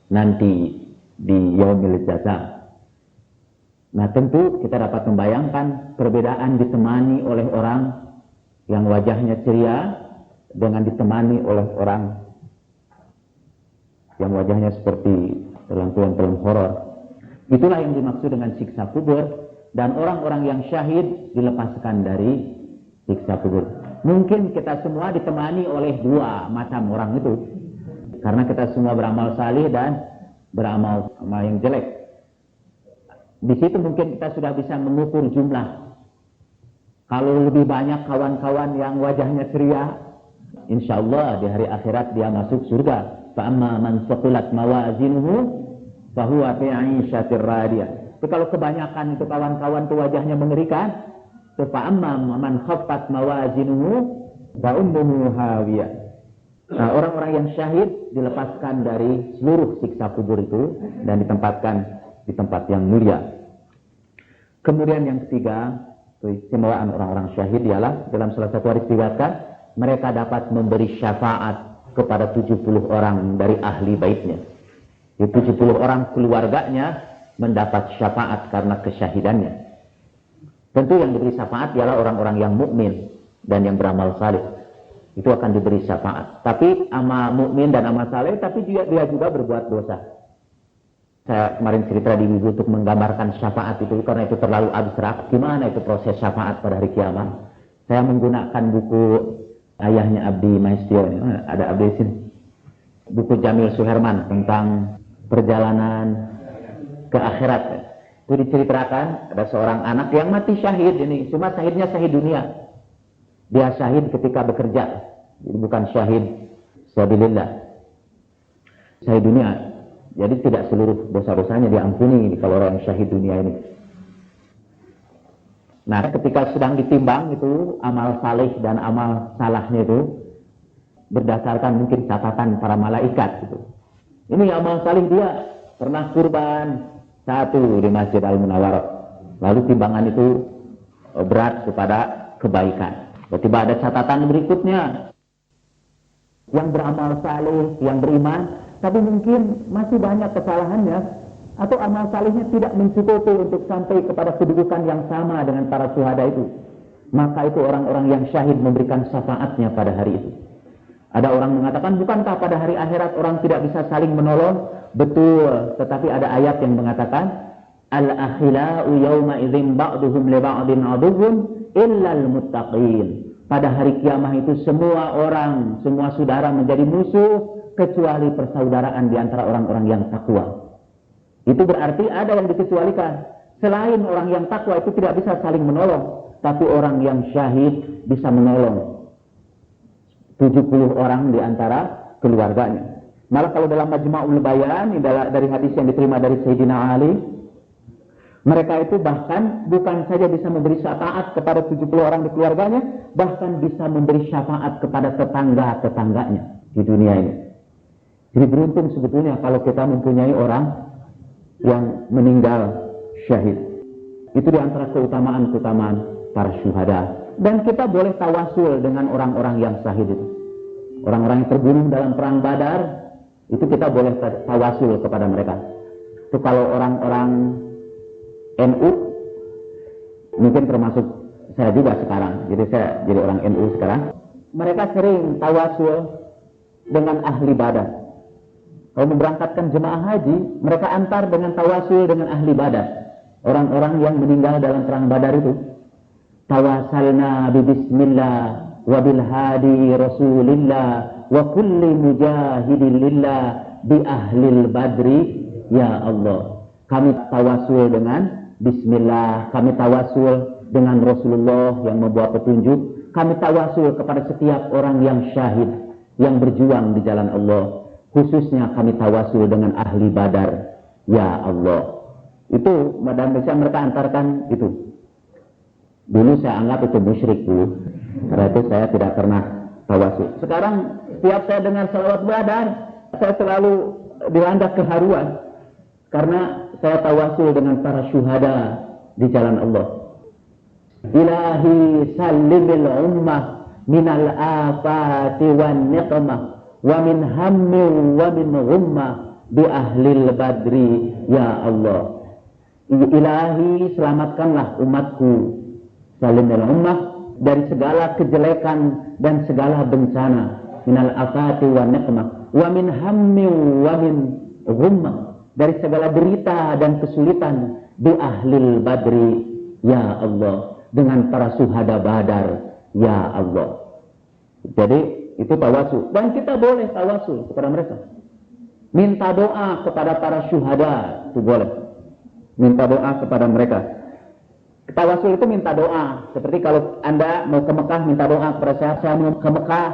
Nanti di yaumil jaza. Nah tentu kita dapat membayangkan perbedaan ditemani oleh orang yang wajahnya ceria dengan ditemani oleh orang yang wajahnya seperti dalam film-film horor. Itulah yang dimaksud dengan siksa kubur. Dan orang-orang yang syahid dilepaskan dari siksa kubur. Mungkin kita semua ditemani oleh dua macam orang itu. Karena kita semua beramal salih dan beramal yang jelek. Di situ mungkin kita sudah bisa mengukur jumlah. Kalau lebih banyak kawan-kawan yang wajahnya ceria, insya Allah di hari akhirat dia masuk surga. Fa'amma man saqulat mawazinuhu fahuwa fi 'ishatir radiyah. Tapi kalau kebanyakan itu kawan-kawan itu wajahnya mengerikan, fa'amma man khaffat mawazinuhu fa ummuhu hawiyah. Nah, orang-orang yang syahid dilepaskan dari seluruh siksa kubur itu dan ditempatkan di tempat yang mulia. Kemudian yang ketiga, keistimewaan orang-orang syahid ialah dalam salah satu hadis diriwayatkan mereka dapat memberi syafaat kepada 70 orang dari ahli baitnya. 70 orang keluarganya mendapat syafaat karena kesyahidannya. Tentu yang diberi syafaat ialah orang-orang yang mukmin dan yang beramal saleh. Itu akan diberi syafaat. Tapi ama mukmin dan amal saleh, tapi dia juga berbuat dosa. Saya kemarin cerita di Wibu untuk menggambarkan syafaat itu karena itu terlalu abstrak. Gimana itu proses syafaat pada hari kiamat? Saya menggunakan buku ayahnya Abdi Maestio, ada Abdi sini. Buku Jamil Suherman tentang perjalanan ke akhirat. Itu diceritakan ada seorang anak yang mati syahid ini. Cuma syahidnya syahid dunia. Dia syahid ketika bekerja. Jadi bukan syahid sabilillah. Syahid dunia. Jadi tidak seluruh dosa-dosanya diampuni kalau orang syahid dunia ini. Nah, ketika sedang ditimbang itu amal saleh dan amal salahnya itu berdasarkan mungkin catatan para malaikat gitu. Ini amal saleh dia pernah kurban 1 di Masjid Al-Munawwarah. Lalu timbangan itu berat kepada kebaikan. Tiba-tiba ada catatan berikutnya yang beramal saleh, yang beriman, tapi mungkin masih banyak kesalahannya atau amal salehnya tidak mencukupi untuk sampai kepada kedudukan yang sama dengan para syuhada itu. Maka itu orang-orang yang syahid memberikan syafaatnya pada hari itu. Ada orang mengatakan, bukankah pada hari akhirat orang tidak bisa saling menolong? Betul, tetapi ada ayat yang mengatakan al-akhila'u yawma idzin ba'duhum li ba'din aduwwun illal muttaqin. Pada hari kiamat itu semua orang, semua saudara menjadi musuh kecuali persaudaraan di antara orang-orang yang takwa. Itu berarti ada yang dikecualikan. Selain orang yang takwa itu tidak bisa saling menolong, tapi orang yang syahid bisa menolong 70 orang di antara keluarganya. Malah kalau dalam Majma'ul Bayan, dari hadis yang diterima dari Sayyidina Ali, mereka itu bahkan bukan saja bisa memberi syafaat kepada 70 orang di keluarganya, bahkan bisa memberi syafaat kepada tetangga-tetangganya di dunia ini. Jadi beruntung sebetulnya kalau kita mempunyai orang yang meninggal syahid. Itu di antara keutamaan-keutamaan para syuhada. Dan kita boleh tawasul dengan orang-orang yang syahid itu. Orang-orang yang terbunuh dalam perang Badar, itu kita boleh tawasul kepada mereka. Itu kalau orang-orang NU, mungkin termasuk saya juga sekarang. Jadi saya jadi orang NU sekarang. Mereka sering tawasul dengan ahli Badar. Kalau memberangkatkan jemaah haji, mereka antar dengan tawasul dengan ahli Badar. Orang-orang yang meninggal dalam perang Badar itu. Tawasalna bi bismillah wa bil hadi rasulillah wa kulli mujahidin lillah bi ahlil badri ya Allah. Kami tawasul dengan bismillah, kami tawasul dengan Rasulullah yang membawa petunjuk, kami tawasul kepada setiap orang yang syahid, yang berjuang di jalan Allah. Khususnya kami tawasul dengan ahli Badar ya Allah. Itu dan bisa mereka antarkan itu. Dulu saya anggap itu musyrik dulu, karena itu saya tidak pernah tawasul. Sekarang setiap saya dengar salawat Badar, saya selalu dilanda keharuan karena saya tawasul dengan para syuhada di jalan Allah. Ilahi sallimil ummah minal afati wan niqmah wa min hammin wa min ghummah bi ahlil badri ya Allah. Ilahi selamatkanlah umatku salimil ummah dari segala kejelekan dan segala bencana, minal afati wa niqmah wa min hammin wa min ghummah, dari segala derita dan kesulitan, bi ahlil badri ya Allah, dengan para syuhada Badar ya Allah. Jadi itu tawasul, dan kita boleh tawasul kepada mereka. Minta doa kepada para syuhada itu boleh. Minta doa kepada mereka. Tawasul itu minta doa. Seperti kalau Anda mau ke Mekah minta doa kepada saya mau ke Mekah,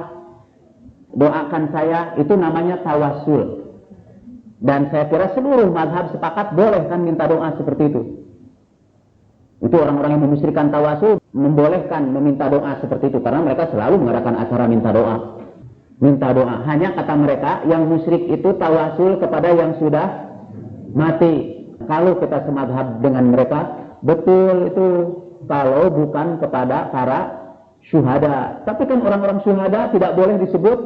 doakan saya, itu namanya tawasul. Dan saya kira seluruh mazhab sepakat boleh kan minta doa seperti itu. Itu orang-orang yang memusyrikan tawasul membolehkan meminta doa seperti itu, karena mereka selalu mengadakan acara minta doa. Minta doa. Hanya kata mereka yang musyrik itu tawasul kepada yang sudah mati. Kalau kita semadzhab dengan mereka, betul itu kalau bukan kepada para syuhada. Tapi kan orang-orang syuhada tidak boleh disebut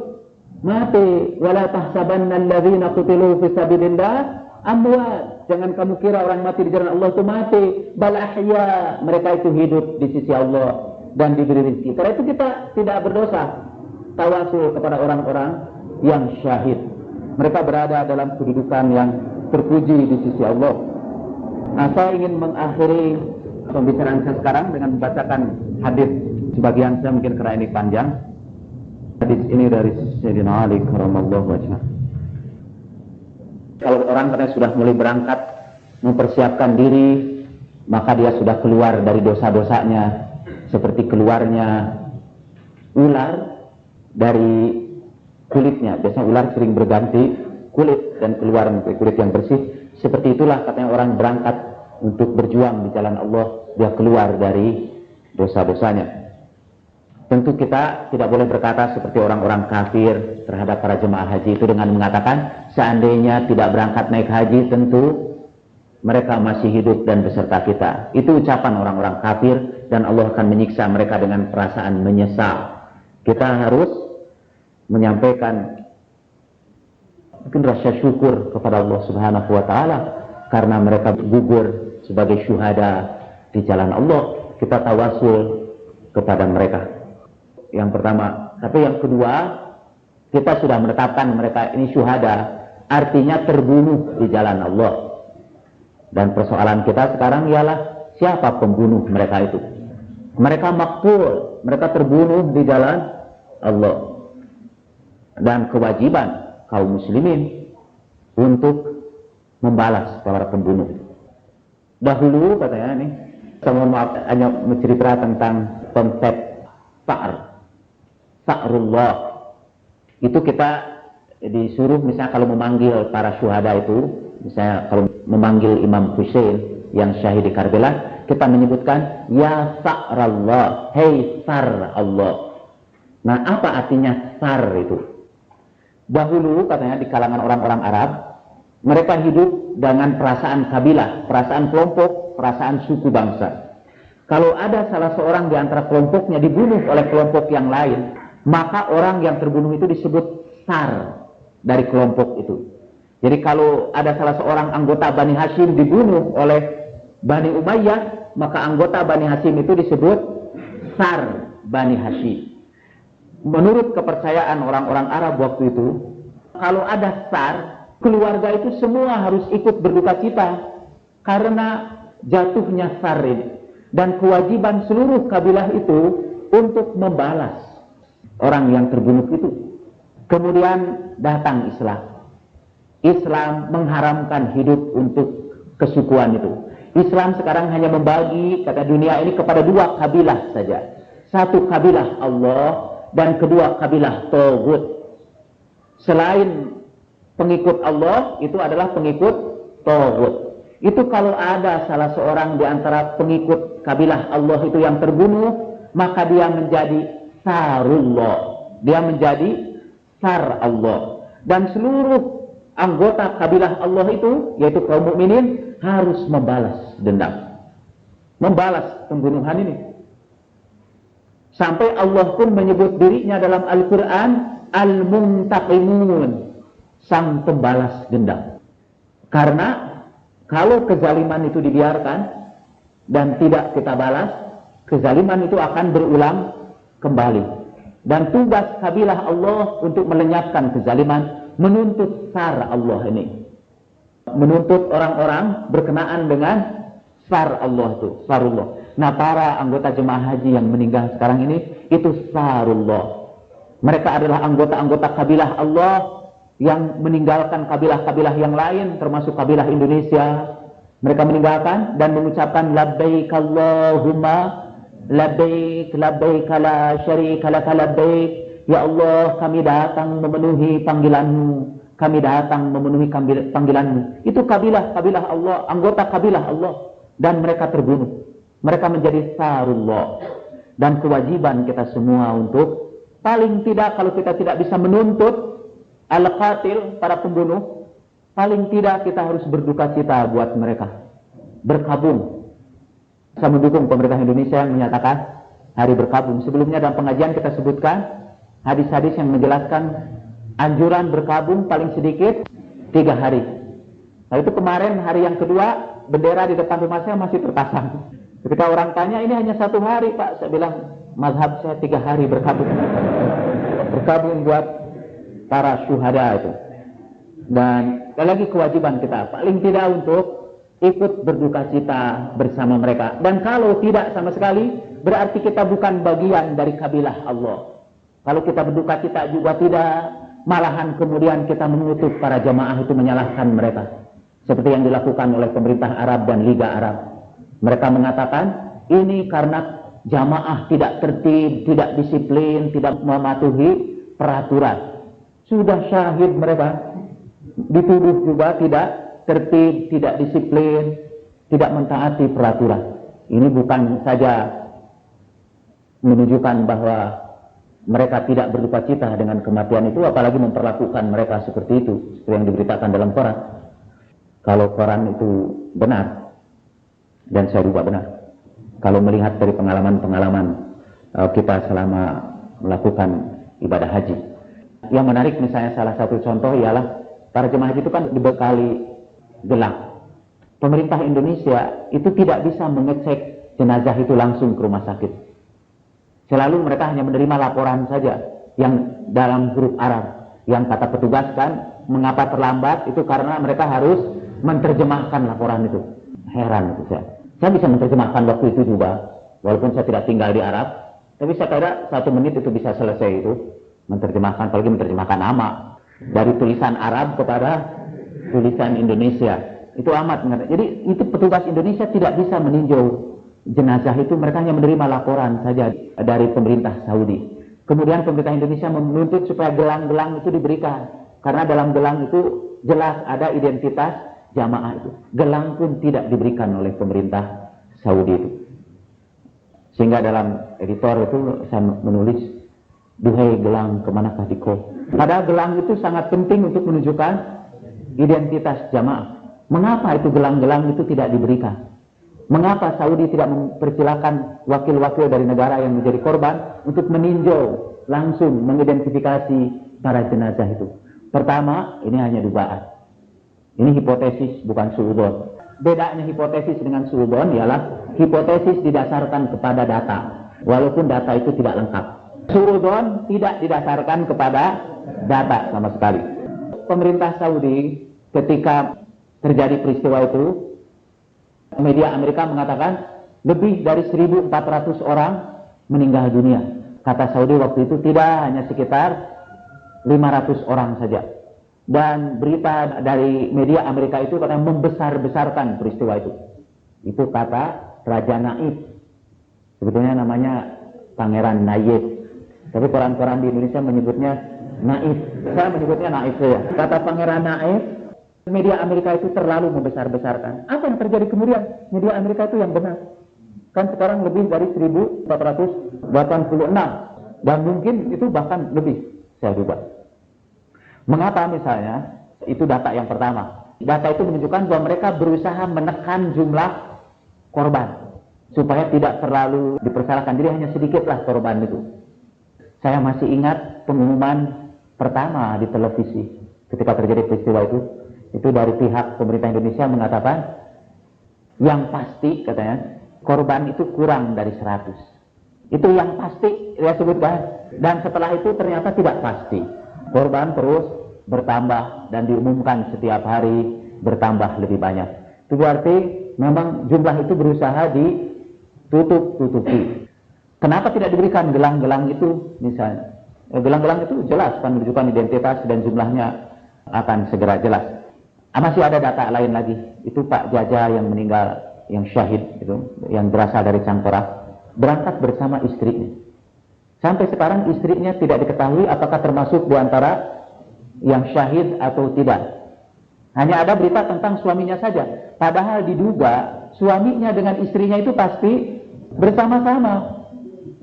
mati. Wala tahsabanna alladzina qutilu fi sabilillah amwat. Jangan kamu kira orang mati di jalan Allah itu mati. Bal ahya. Mereka itu hidup di sisi Allah dan diberi rezeki. Karena itu kita tidak berdosa tawasul kepada orang-orang yang syahid. Mereka berada dalam kedudukan yang terpuji di sisi Allah. Nah, saya ingin mengakhiri pembicaraan saya sekarang dengan membacakan hadis sebagian saya mungkin karena ini panjang. Hadis ini dari Sayyidina Ali karramallahu wajhah. Kalau orang karena sudah mulai berangkat mempersiapkan diri, maka dia sudah keluar dari dosa-dosanya, seperti keluarnya ular dari kulitnya. Biasanya ular sering berganti kulit dan keluar kulit yang bersih. Seperti itulah katanya orang berangkat untuk berjuang di jalan Allah, dia keluar dari dosa-dosanya. Tentu kita tidak boleh berkata seperti orang-orang kafir terhadap para jemaah haji itu dengan mengatakan seandainya tidak berangkat naik haji tentu mereka masih hidup dan beserta kita. Itu ucapan orang-orang kafir dan Allah akan menyiksa mereka dengan perasaan menyesal. Kita harus menyampaikan mungkin rasa syukur kepada Allah Subhanahu wa taala karena mereka gugur sebagai syuhada di jalan Allah. Kita tawasul kepada mereka. Yang pertama, tapi yang kedua, kita sudah menetapkan mereka ini syuhada, artinya terbunuh di jalan Allah. Dan persoalan kita sekarang ialah siapa pembunuh mereka itu? Mereka maktul, mereka terbunuh di jalan Allah. Dan kewajiban kaum muslimin untuk membalas para pembunuh. Dahulu katanya nih, saya mohon maaf hanya mencerita tentang konsep Sa'rullah. Itu kita disuruh misalnya kalau memanggil para syuhada itu, misalnya kalau memanggil Imam Hussein yang syahid di Karbala, kita menyebutkan ya Sa'rallah, hei Sar Allah. Nah, apa artinya Sar itu? Dahulu katanya di kalangan orang-orang Arab, mereka hidup dengan perasaan kabilah, perasaan kelompok, perasaan suku bangsa. Kalau ada salah seorang di antara kelompoknya dibunuh oleh kelompok yang lain, maka orang yang terbunuh itu disebut Sar dari kelompok itu. Jadi kalau ada salah seorang anggota Bani Hashim dibunuh oleh Bani Umayyah, maka anggota Bani Hashim itu disebut Sar Bani Hashim. Menurut kepercayaan orang-orang Arab waktu itu, kalau ada Sar, keluarga itu semua harus ikut berduka cita karena jatuhnya Sar ini. Dan kewajiban seluruh kabilah itu untuk membalas orang yang terbunuh itu. Kemudian datang Islam. Islam mengharamkan hidup untuk kesukuan itu. Islam sekarang hanya membagi kata dunia ini kepada dua kabilah saja. Satu kabilah Allah dan kedua kabilah Taghut. Selain pengikut Allah itu adalah pengikut Taghut. Itu kalau ada salah seorang di antara pengikut kabilah Allah itu yang terbunuh, maka dia menjadi Sarullah. Dia menjadi Sar Allah. Dan seluruh anggota kabilah Allah itu, yaitu kaum mukminin, harus membalas dendam. Membalas pembunuhan ini. Sampai Allah pun menyebut dirinya dalam Al-Quran, Al-Muntaqimun, sang pembalas dendam. Karena kalau kezaliman itu dibiarkan dan tidak kita balas, kezaliman itu akan berulang kembali. Dan tugas kabilah Allah untuk melenyapkan kezaliman, menuntut Sar Allah ini. Menuntut orang-orang berkenaan dengan Sar Allah itu, Sarullah. Nah, para anggota jemaah haji yang meninggal sekarang ini, itu Sarullah. Mereka adalah anggota-anggota kabilah Allah yang meninggalkan kabilah-kabilah yang lain, termasuk kabilah Indonesia. Mereka meninggalkan dan mengucapkan labbaik Allahumma labbaik, labbaik la syarika laka labbaik. Ya Allah, kami datang memenuhi panggilanmu, kami datang memenuhi panggilanmu. Itu kabilah Allah, anggota kabilah Allah. Dan mereka terbunuh. Mereka menjadi Sarullah. Dan kewajiban kita semua untuk paling tidak, kalau kita tidak bisa menuntut al-qatil, para pembunuh, paling tidak kita harus berduka cita buat mereka. Berkabung. Saya mendukung pemerintah Indonesia yang menyatakan hari berkabung. Sebelumnya dalam pengajian kita sebutkan hadis-hadis yang menjelaskan anjuran berkabung paling sedikit 3 hari. Nah, itu kemarin hari yang kedua, bendera di depan rumah saya masih terpasang. Ketika orang tanya, ini hanya 1 hari Pak. Saya bilang, mazhab saya 3 hari berkabung. Berkabung buat para syuhada itu. Dan lagi kewajiban kita paling tidak untuk ikut berduka cita bersama mereka. Dan kalau tidak sama sekali, berarti kita bukan bagian dari kabilah Allah. Kalau kita berduka cita juga tidak, malahan kemudian kita mengutuk para jamaah itu, menyalahkan mereka. Seperti yang dilakukan oleh pemerintah Arab dan Liga Arab. Mereka mengatakan ini karena jamaah tidak tertib, tidak disiplin, tidak mematuhi peraturan. Sudah syahid mereka, dituduh juga tidak tertib, tidak disiplin, tidak mentaati peraturan. Ini bukan saja menunjukkan bahwa mereka tidak berduka cita dengan kematian itu, apalagi memperlakukan mereka seperti itu, seperti yang diberitakan dalam Quran. Kalau Quran itu benar, dan saya juga benar, kalau melihat dari pengalaman-pengalaman kita selama melakukan ibadah haji. Yang menarik misalnya salah satu contoh ialah para jemaah haji itu kan dibekali gelang. Pemerintah Indonesia itu tidak bisa mengecek jenazah itu langsung ke rumah sakit. Selalu mereka hanya menerima laporan saja yang dalam huruf Arab. Yang kata petugas kan, mengapa terlambat itu karena mereka harus menerjemahkan laporan itu. Heran itu saya. Saya bisa menerjemahkan waktu itu juga, walaupun saya tidak tinggal di Arab. Tapi saya kira 1 menit itu bisa selesai itu. Menerjemahkan, apalagi menerjemahkan nama. Dari tulisan Arab kepada tulisan Indonesia. Itu amat. Jadi itu petugas Indonesia tidak bisa meninjau jenazah itu, mereka hanya menerima laporan saja dari pemerintah Saudi. Kemudian pemerintah Indonesia menuntut supaya gelang-gelang itu diberikan. Karena dalam gelang itu jelas ada identitas jamaah itu. Gelang pun tidak diberikan oleh pemerintah Saudi itu. Sehingga dalam editor itu saya menulis, duhai gelang kemanakah diko. Padahal gelang itu sangat penting untuk menunjukkan identitas jamaah. Mengapa itu gelang-gelang itu tidak diberikan? Mengapa Saudi tidak mempersilahkan wakil-wakil dari negara yang menjadi korban untuk meninjau langsung mengidentifikasi para jenazah itu? Pertama, ini hanya dugaan. Ini hipotesis, bukan suudzon. Bedanya hipotesis dengan suudzon ialah hipotesis didasarkan kepada data, walaupun data itu tidak lengkap. Suudzon tidak didasarkan kepada data sama sekali. Pemerintah Saudi ketika terjadi peristiwa itu, media Amerika mengatakan lebih dari 1.400 orang meninggal dunia. Kata Saudi waktu itu tidak, hanya sekitar 500 orang saja. Dan berita dari media Amerika itu katanya membesar-besarkan peristiwa itu. Itu kata Raja Naif. Sebetulnya namanya Pangeran Nayib. Tapi koran-koran di Indonesia menyebutnya Naif. Saya menyebutnya Naif saja. Kata Pangeran Naif, media Amerika itu terlalu membesar-besarkan. Apa yang terjadi kemudian? Media Amerika itu yang benar. Kan sekarang lebih dari 1.486. Dan mungkin itu bahkan lebih, saya duga. Mengapa misalnya? Itu data yang pertama. Data itu menunjukkan bahwa mereka berusaha menekan jumlah korban. Supaya tidak terlalu dipersalahkan. Jadi hanya sedikitlah korban itu. Saya masih ingat pengumuman pertama di televisi ketika terjadi peristiwa itu. Itu dari pihak pemerintah Indonesia mengatakan yang pasti katanya korban itu kurang dari 100. Itu yang pasti dia sebutkan. Dan setelah itu ternyata tidak pasti. Korban terus bertambah dan diumumkan setiap hari bertambah lebih banyak. Itu berarti memang jumlah itu berusaha ditutup-tutupi. Kenapa tidak diberikan gelang-gelang itu misalnya? Gelang-gelang itu jelas kan menunjukkan identitas dan jumlahnya akan segera jelas. Masih ada data lain lagi. Itu Pak Jaja yang meninggal, yang syahid itu, yang berasal dari Cangkorak, berangkat bersama istrinya. Sampai sekarang istrinya tidak diketahui apakah termasuk di antara yang syahid atau tidak. Hanya ada berita tentang suaminya saja. Padahal diduga suaminya dengan istrinya itu pasti bersama-sama.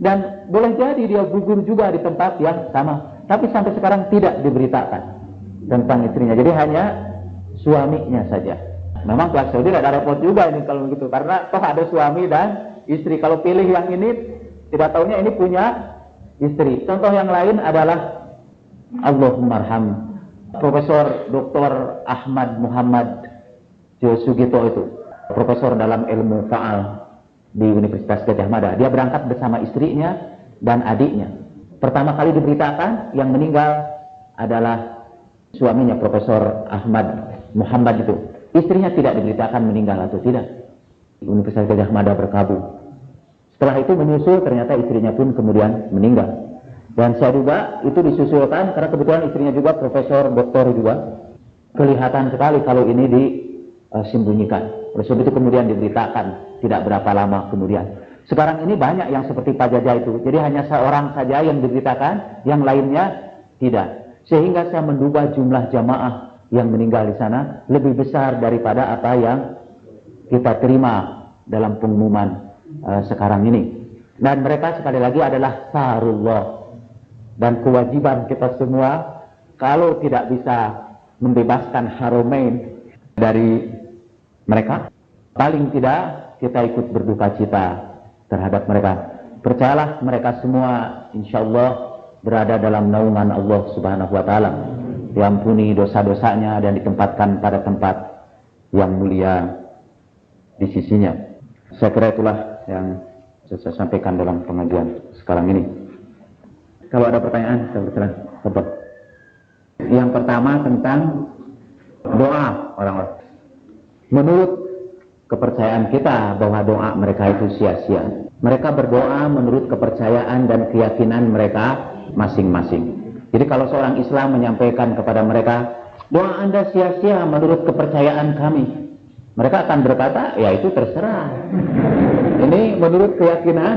Dan boleh jadi dia gugur juga di tempat yang sama. Tapi sampai sekarang tidak diberitakan tentang istrinya. Jadi hanya suaminya saja. Memang pihak Saudi ada repot juga ini kalau begitu. Karena toh ada suami dan istri. Kalau pilih yang ini, tidak tahunya ini punya istri. Contoh yang lain adalah Allahumarham Profesor Dr. Ahmad Muhammad Sugito itu, profesor dalam ilmu faal di Universitas Gadjah Mada. Dia berangkat bersama istrinya dan adiknya. Pertama kali diberitakan yang meninggal adalah suaminya Profesor Ahmad Muhammad itu. Istrinya tidak diberitakan meninggal atau tidak. Universitas Gadjah Mada berkabung. Setelah itu menyusul, ternyata istrinya pun kemudian meninggal. Dan saya duga itu disusulkan karena kebetulan istrinya juga profesor, doktor juga. Kelihatan sekali kalau ini disembunyikan. Oleh sebab itu kemudian diberitakan tidak berapa lama kemudian. Sekarang ini banyak yang seperti Pak Jaja itu. Jadi hanya seorang saja yang diberitakan, yang lainnya tidak. Sehingga saya menduga jumlah jamaah yang meninggal di sana lebih besar daripada apa yang kita terima dalam pengumuman sekarang ini. Dan mereka sekali lagi adalah sarullah. Dan kewajiban kita semua, kalau tidak bisa membebaskan Haramain dari mereka, paling tidak kita ikut berduka cita terhadap mereka. Percayalah, mereka semua insyaallah berada dalam naungan Allah Subhanahu wa taala, diampuni dosa-dosanya dan ditempatkan pada tempat yang mulia di sisinya. Saya kira itulah yang saya sampaikan dalam pengajian sekarang ini. Kalau ada pertanyaan, saya bersilakan. Yang pertama tentang doa orang-orang. Menurut kepercayaan kita bahwa doa mereka itu sia-sia. Mereka berdoa menurut kepercayaan dan keyakinan mereka masing-masing. Jadi kalau seorang Islam menyampaikan kepada mereka, doa Anda sia-sia menurut kepercayaan kami, mereka akan berkata, ya itu terserah. Ini menurut keyakinan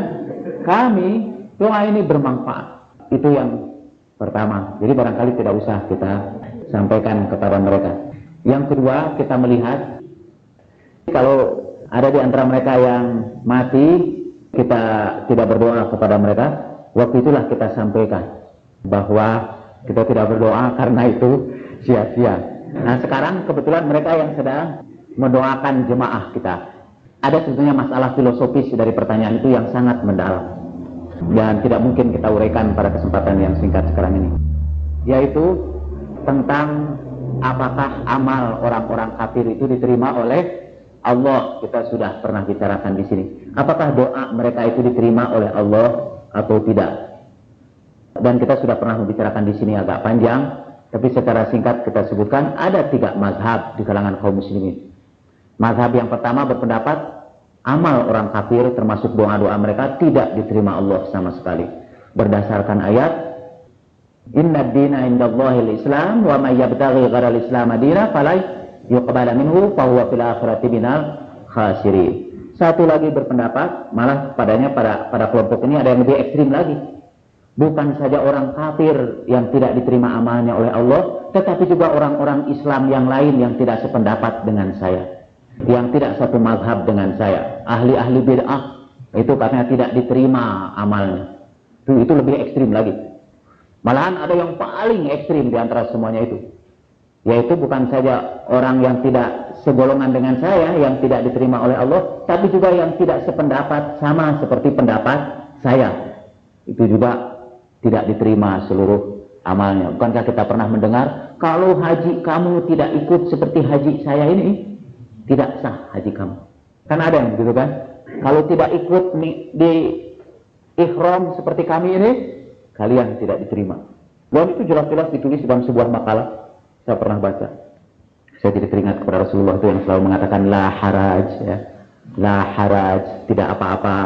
kami, doa ini bermanfaat. Itu yang pertama. Jadi barangkali tidak usah kita sampaikan kepada mereka. Yang kedua, kita melihat kalau ada di antara mereka yang mati, kita tidak berdoa kepada mereka. Waktu itulah kita sampaikan bahwa kita tidak berdoa karena itu sia-sia. Nah sekarang kebetulan mereka yang sedang mendoakan jemaah kita. Ada sebetulnya masalah filosofis dari pertanyaan itu yang sangat mendalam, dan tidak mungkin kita uraikan pada kesempatan yang singkat sekarang ini, yaitu tentang apakah amal orang-orang kafir itu diterima oleh Allah. Kita sudah pernah bicarakan di sini. Apakah doa mereka itu diterima oleh Allah atau tidak? Dan kita sudah pernah membicarakan di sini agak panjang, tapi secara singkat kita sebutkan ada 3 mazhab di kalangan kaum muslimin. Mazhab yang pertama berpendapat amal orang kafir termasuk doa-doa mereka tidak diterima Allah sama sekali. Berdasarkan ayat, Inna ad-dina indallahil Islam wa may yabtaghi ghairal Islam madina fala yuqbala minhu fa huwa fil akhirati minal khasirin. Satu lagi berpendapat, malah padanya pada kelompok ini ada yang lebih ekstrim lagi. Bukan saja orang kafir yang tidak diterima amalnya oleh Allah, tetapi juga orang-orang Islam yang lain yang tidak sependapat dengan saya, yang tidak satu mazhab dengan saya, ahli-ahli bid'ah, itu karena tidak diterima amalnya. Itu lebih ekstrim lagi. Malahan ada yang paling ekstrim di antara semuanya itu, yaitu bukan saja orang yang tidak segolongan dengan saya, yang tidak diterima oleh Allah, tapi juga yang tidak sependapat sama seperti pendapat saya, itu juga tidak diterima seluruh amalnya. Bukankah kita pernah mendengar, kalau haji kamu tidak ikut seperti haji saya ini, tidak sah haji kamu. Kan ada yang begitu kan? Kalau tidak ikut di ihram seperti kami ini, kalian tidak diterima. Dan itu jelas-jelas ditulis dalam sebuah makalah. Saya pernah baca. Saya tidak teringat kepada Rasulullah itu yang selalu mengatakan la haraj, ya. La haraj, tidak apa-apa.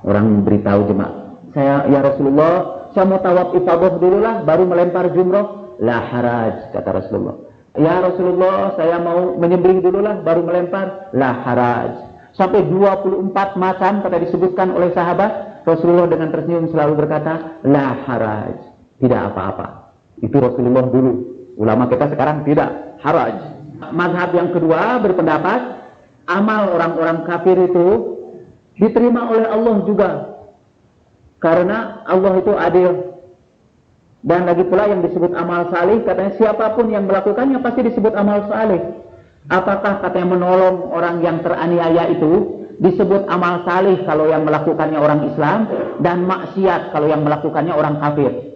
Orang beritahu jemaah, saya ya Rasulullah, saya mau tawaf ifadah dulu lah, baru melempar jumroh. La haraj, kata Rasulullah. Ya Rasulullah, saya mau menyembelih dulu lah, baru melempar. La haraj. Sampai 24 macam kata disebutkan oleh sahabat. Rasulullah dengan tersenyum selalu berkata, la haraj, tidak apa-apa. Itu Rasulullah dulu. Ulama kita sekarang tidak, haraj. Mazhab yang kedua berpendapat, amal orang-orang kafir itu diterima oleh Allah juga. Karena Allah itu adil. Dan lagi pula yang disebut amal salih, katanya siapapun yang melakukannya pasti disebut amal salih. Apakah katanya menolong orang yang teraniaya itu disebut amal salih kalau yang melakukannya orang Islam, dan maksiat kalau yang melakukannya orang kafir?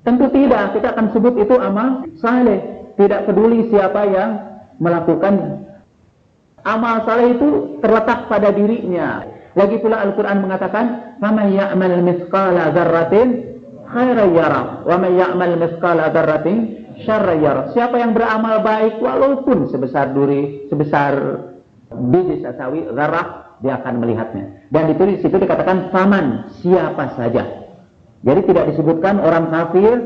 Tentu tidak. Kita akan sebut itu amal salih, tidak peduli siapa yang melakukannya. Amal salih itu terletak pada dirinya. Lagi pula Al-Quran mengatakan, "Faman ya'mal mithqala dzarratin khairan yarah, wa man ya'mal mithqala dzarratin syarran yarah." Siapa yang beramal baik walaupun sebesar duri, sebesar biji sasawi, zarrah, dia akan melihatnya. Dan ditulis situ dikatakan faman, siapa saja. Jadi tidak disebutkan orang kafir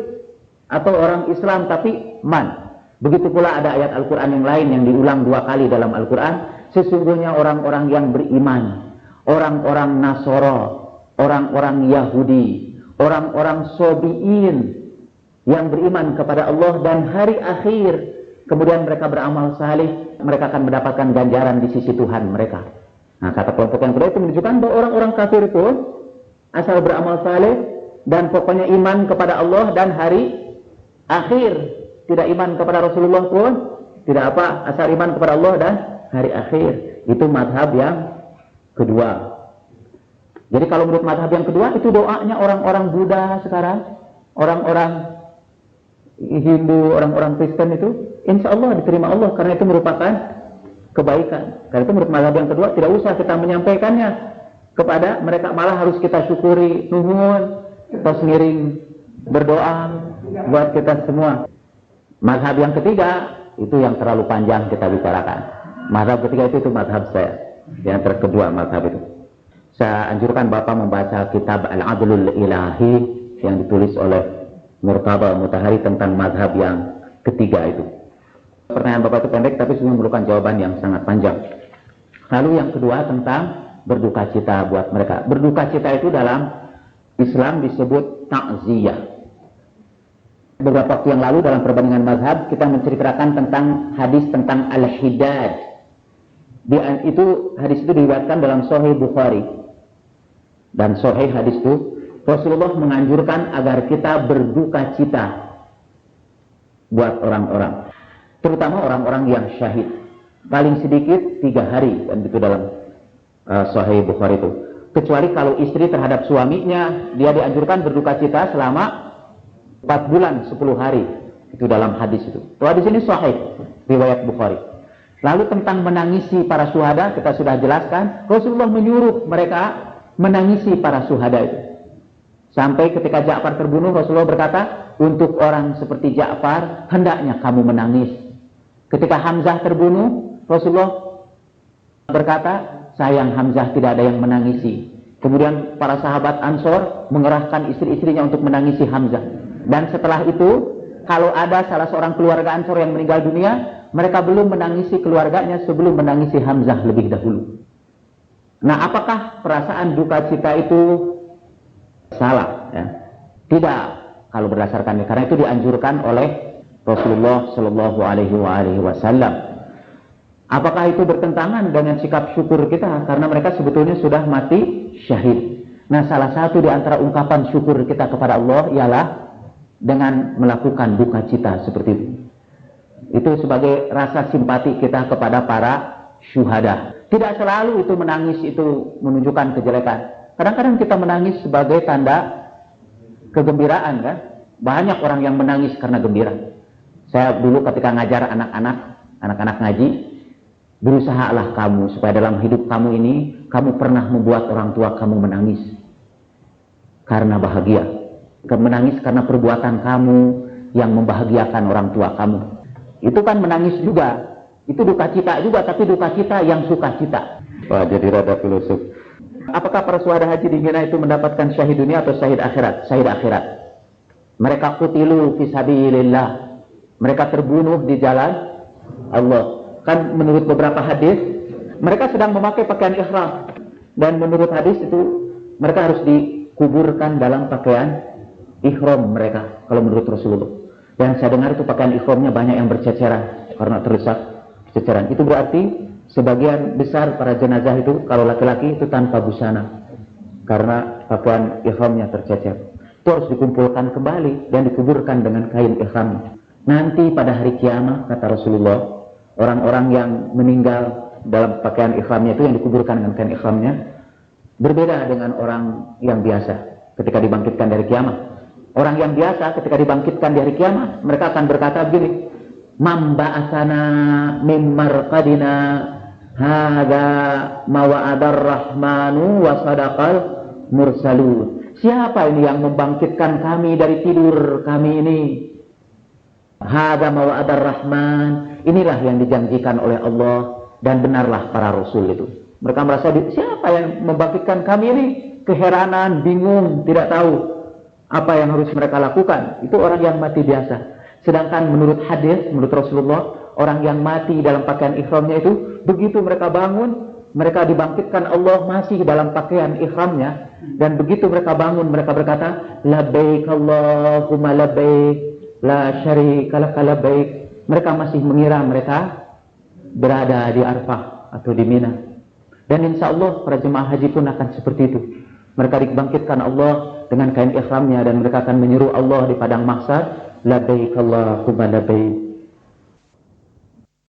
atau orang Islam, tapi man. Begitu pula ada ayat Al-Quran yang lain yang diulang 2 kali dalam Al-Quran. Sesungguhnya orang-orang yang beriman, orang-orang Nasara, orang-orang Yahudi, orang-orang Sobiin yang beriman kepada Allah dan hari akhir, kemudian mereka beramal salih, mereka akan mendapatkan ganjaran di sisi Tuhan mereka. Nah, kata kelompok yang kedua itu menunjukkan bahwa orang-orang kafir itu asal beramal saleh, dan pokoknya iman kepada Allah dan hari akhir. Tidak iman kepada Rasulullah pun tidak apa, asal iman kepada Allah dan hari akhir. Itu mazhab yang kedua. Jadi kalau menurut mazhab yang kedua, itu doanya orang-orang Buddha sekarang, orang-orang Hindu, orang-orang Kristen itu insya Allah diterima Allah, karena itu merupakan kebaikan. Karena itu menurut mazhab yang kedua tidak usah kita menyampaikannya kepada mereka, malah harus kita syukuri, nuhun, terus ngiring berdoa buat kita semua. Mazhab yang ketiga itu yang terlalu panjang kita bicarakan. Mazhab ketiga itu mazhab saya. Yang kedua mazhab itu, saya anjurkan Bapak membaca kitab Al-Adlul Ilahi yang ditulis oleh Murtada Mutahari tentang mazhab yang ketiga itu. Pertanyaan Bapak itu pendek tapi semua memerlukan jawaban yang sangat panjang. Lalu yang kedua tentang berduka cita buat mereka. Berduka cita itu dalam Islam disebut ta'ziyah. Beberapa waktu yang lalu dalam perbandingan mazhab kita menceritakan tentang hadis tentang al-hidad. Hadis itu diriwayatkan dalam Sahih Bukhari. Dan Sahih hadis itu Rasulullah menganjurkan agar kita berduka cita buat orang-orang, terutama orang-orang yang syahid. Paling sedikit 3 hari, dan itu dalam Sahih Bukhari itu. Kecuali kalau istri terhadap suaminya, dia dianjurkan berduka cita selama 4 bulan 10 hari. Itu dalam hadis itu. Hadis ini sahih, riwayat Bukhari. Lalu tentang menangisi para syuhada, kita sudah jelaskan. Rasulullah menyuruh mereka menangisi para syuhada itu. Sampai ketika Ja'far terbunuh, Rasulullah berkata, untuk orang seperti Ja'far, hendaknya kamu menangis. Ketika Hamzah terbunuh, Rasulullah berkata, sayang Hamzah tidak ada yang menangisi. Kemudian para sahabat Ansor mengerahkan istri-istrinya untuk menangisi Hamzah. Dan setelah itu, kalau ada salah seorang keluarga Ansor yang meninggal dunia, mereka belum menangisi keluarganya sebelum menangisi Hamzah lebih dahulu. Nah, apakah perasaan duka cita itu salah? Ya? Tidak, kalau berdasarkan karena itu dianjurkan oleh Rasulullah Shallallahu Alaihi Wasallam. Apakah itu bertentangan dengan sikap syukur kita? Karena mereka sebetulnya sudah mati syahid. Nah, salah satu di antara ungkapan syukur kita kepada Allah ialah dengan melakukan duka cita seperti itu. Itu sebagai rasa simpati kita kepada para syuhada. Tidak selalu itu menangis itu menunjukkan kejelekan. Kadang-kadang kita menangis sebagai tanda kegembiraan, kan? Banyak orang yang menangis karena gembira. Saya dulu ketika ngajar anak-anak ngaji, berusahalah kamu supaya dalam hidup kamu ini kamu pernah membuat orang tua kamu menangis karena bahagia. Menangis karena perbuatan kamu yang membahagiakan orang tua kamu. Itu kan menangis juga. Itu duka cita juga, tapi duka cita yang sukacita. Wah, jadi rada filosof. Apakah para syuhada haji di Mina itu mendapatkan syahid dunia atau syahid akhirat? Syahid akhirat. Mereka qutilu fi sabilillah. Mereka terbunuh di jalan Allah. Kan menurut beberapa hadis, mereka sedang memakai pakaian ihram. Dan menurut hadis itu, mereka harus dikuburkan dalam pakaian ihram mereka, kalau menurut Rasulullah. Dan saya dengar itu pakaian ihramnya banyak yang berceceran karena terdesak ceceran. Itu berarti sebagian besar para jenazah itu kalau laki-laki itu tanpa busana karena pakaian ihramnya tercecer. Itu harus dikumpulkan kembali dan dikuburkan dengan kain ihram. Nanti pada hari kiamat, kata Rasulullah, orang-orang yang meninggal dalam pakaian ihramnya itu yang dikuburkan dengan kain ihramnya berbeda dengan orang yang biasa ketika dibangkitkan dari kiamat. Orang yang biasa ketika dibangkitkan di hari kiamat, mereka akan berkata begini, "Man ba'atsana mim marqadina hadza ma wa'adar rahmanu wa sadaqal mursalun." Siapa ini yang membangkitkan kami dari tidur kami ini? Hadza ma wa'adar rahman. Inilah yang dijanjikan oleh Allah dan benarlah para rasul itu. Mereka merasa, siapa yang membangkitkan kami ini? Keheranan, bingung, tidak tahu apa yang harus mereka lakukan. Itu orang yang mati biasa. Sedangkan menurut hadis, menurut Rasulullah, orang yang mati dalam pakaian ihramnya itu, begitu mereka bangun, mereka dibangkitkan Allah masih dalam pakaian ihramnya, dan begitu mereka bangun, mereka berkata, labbaik Allahumma labbaik, la syarika laka labbaik. Mereka masih mengira mereka berada di Arfah atau di Mina. Dan insya Allah para jemaah haji pun akan seperti itu. Mereka dibangkitkan Allah dengan kain ihramnya dan mereka akan menyeru Allah di padang mahsyar, labbaik Allahumma labbaik,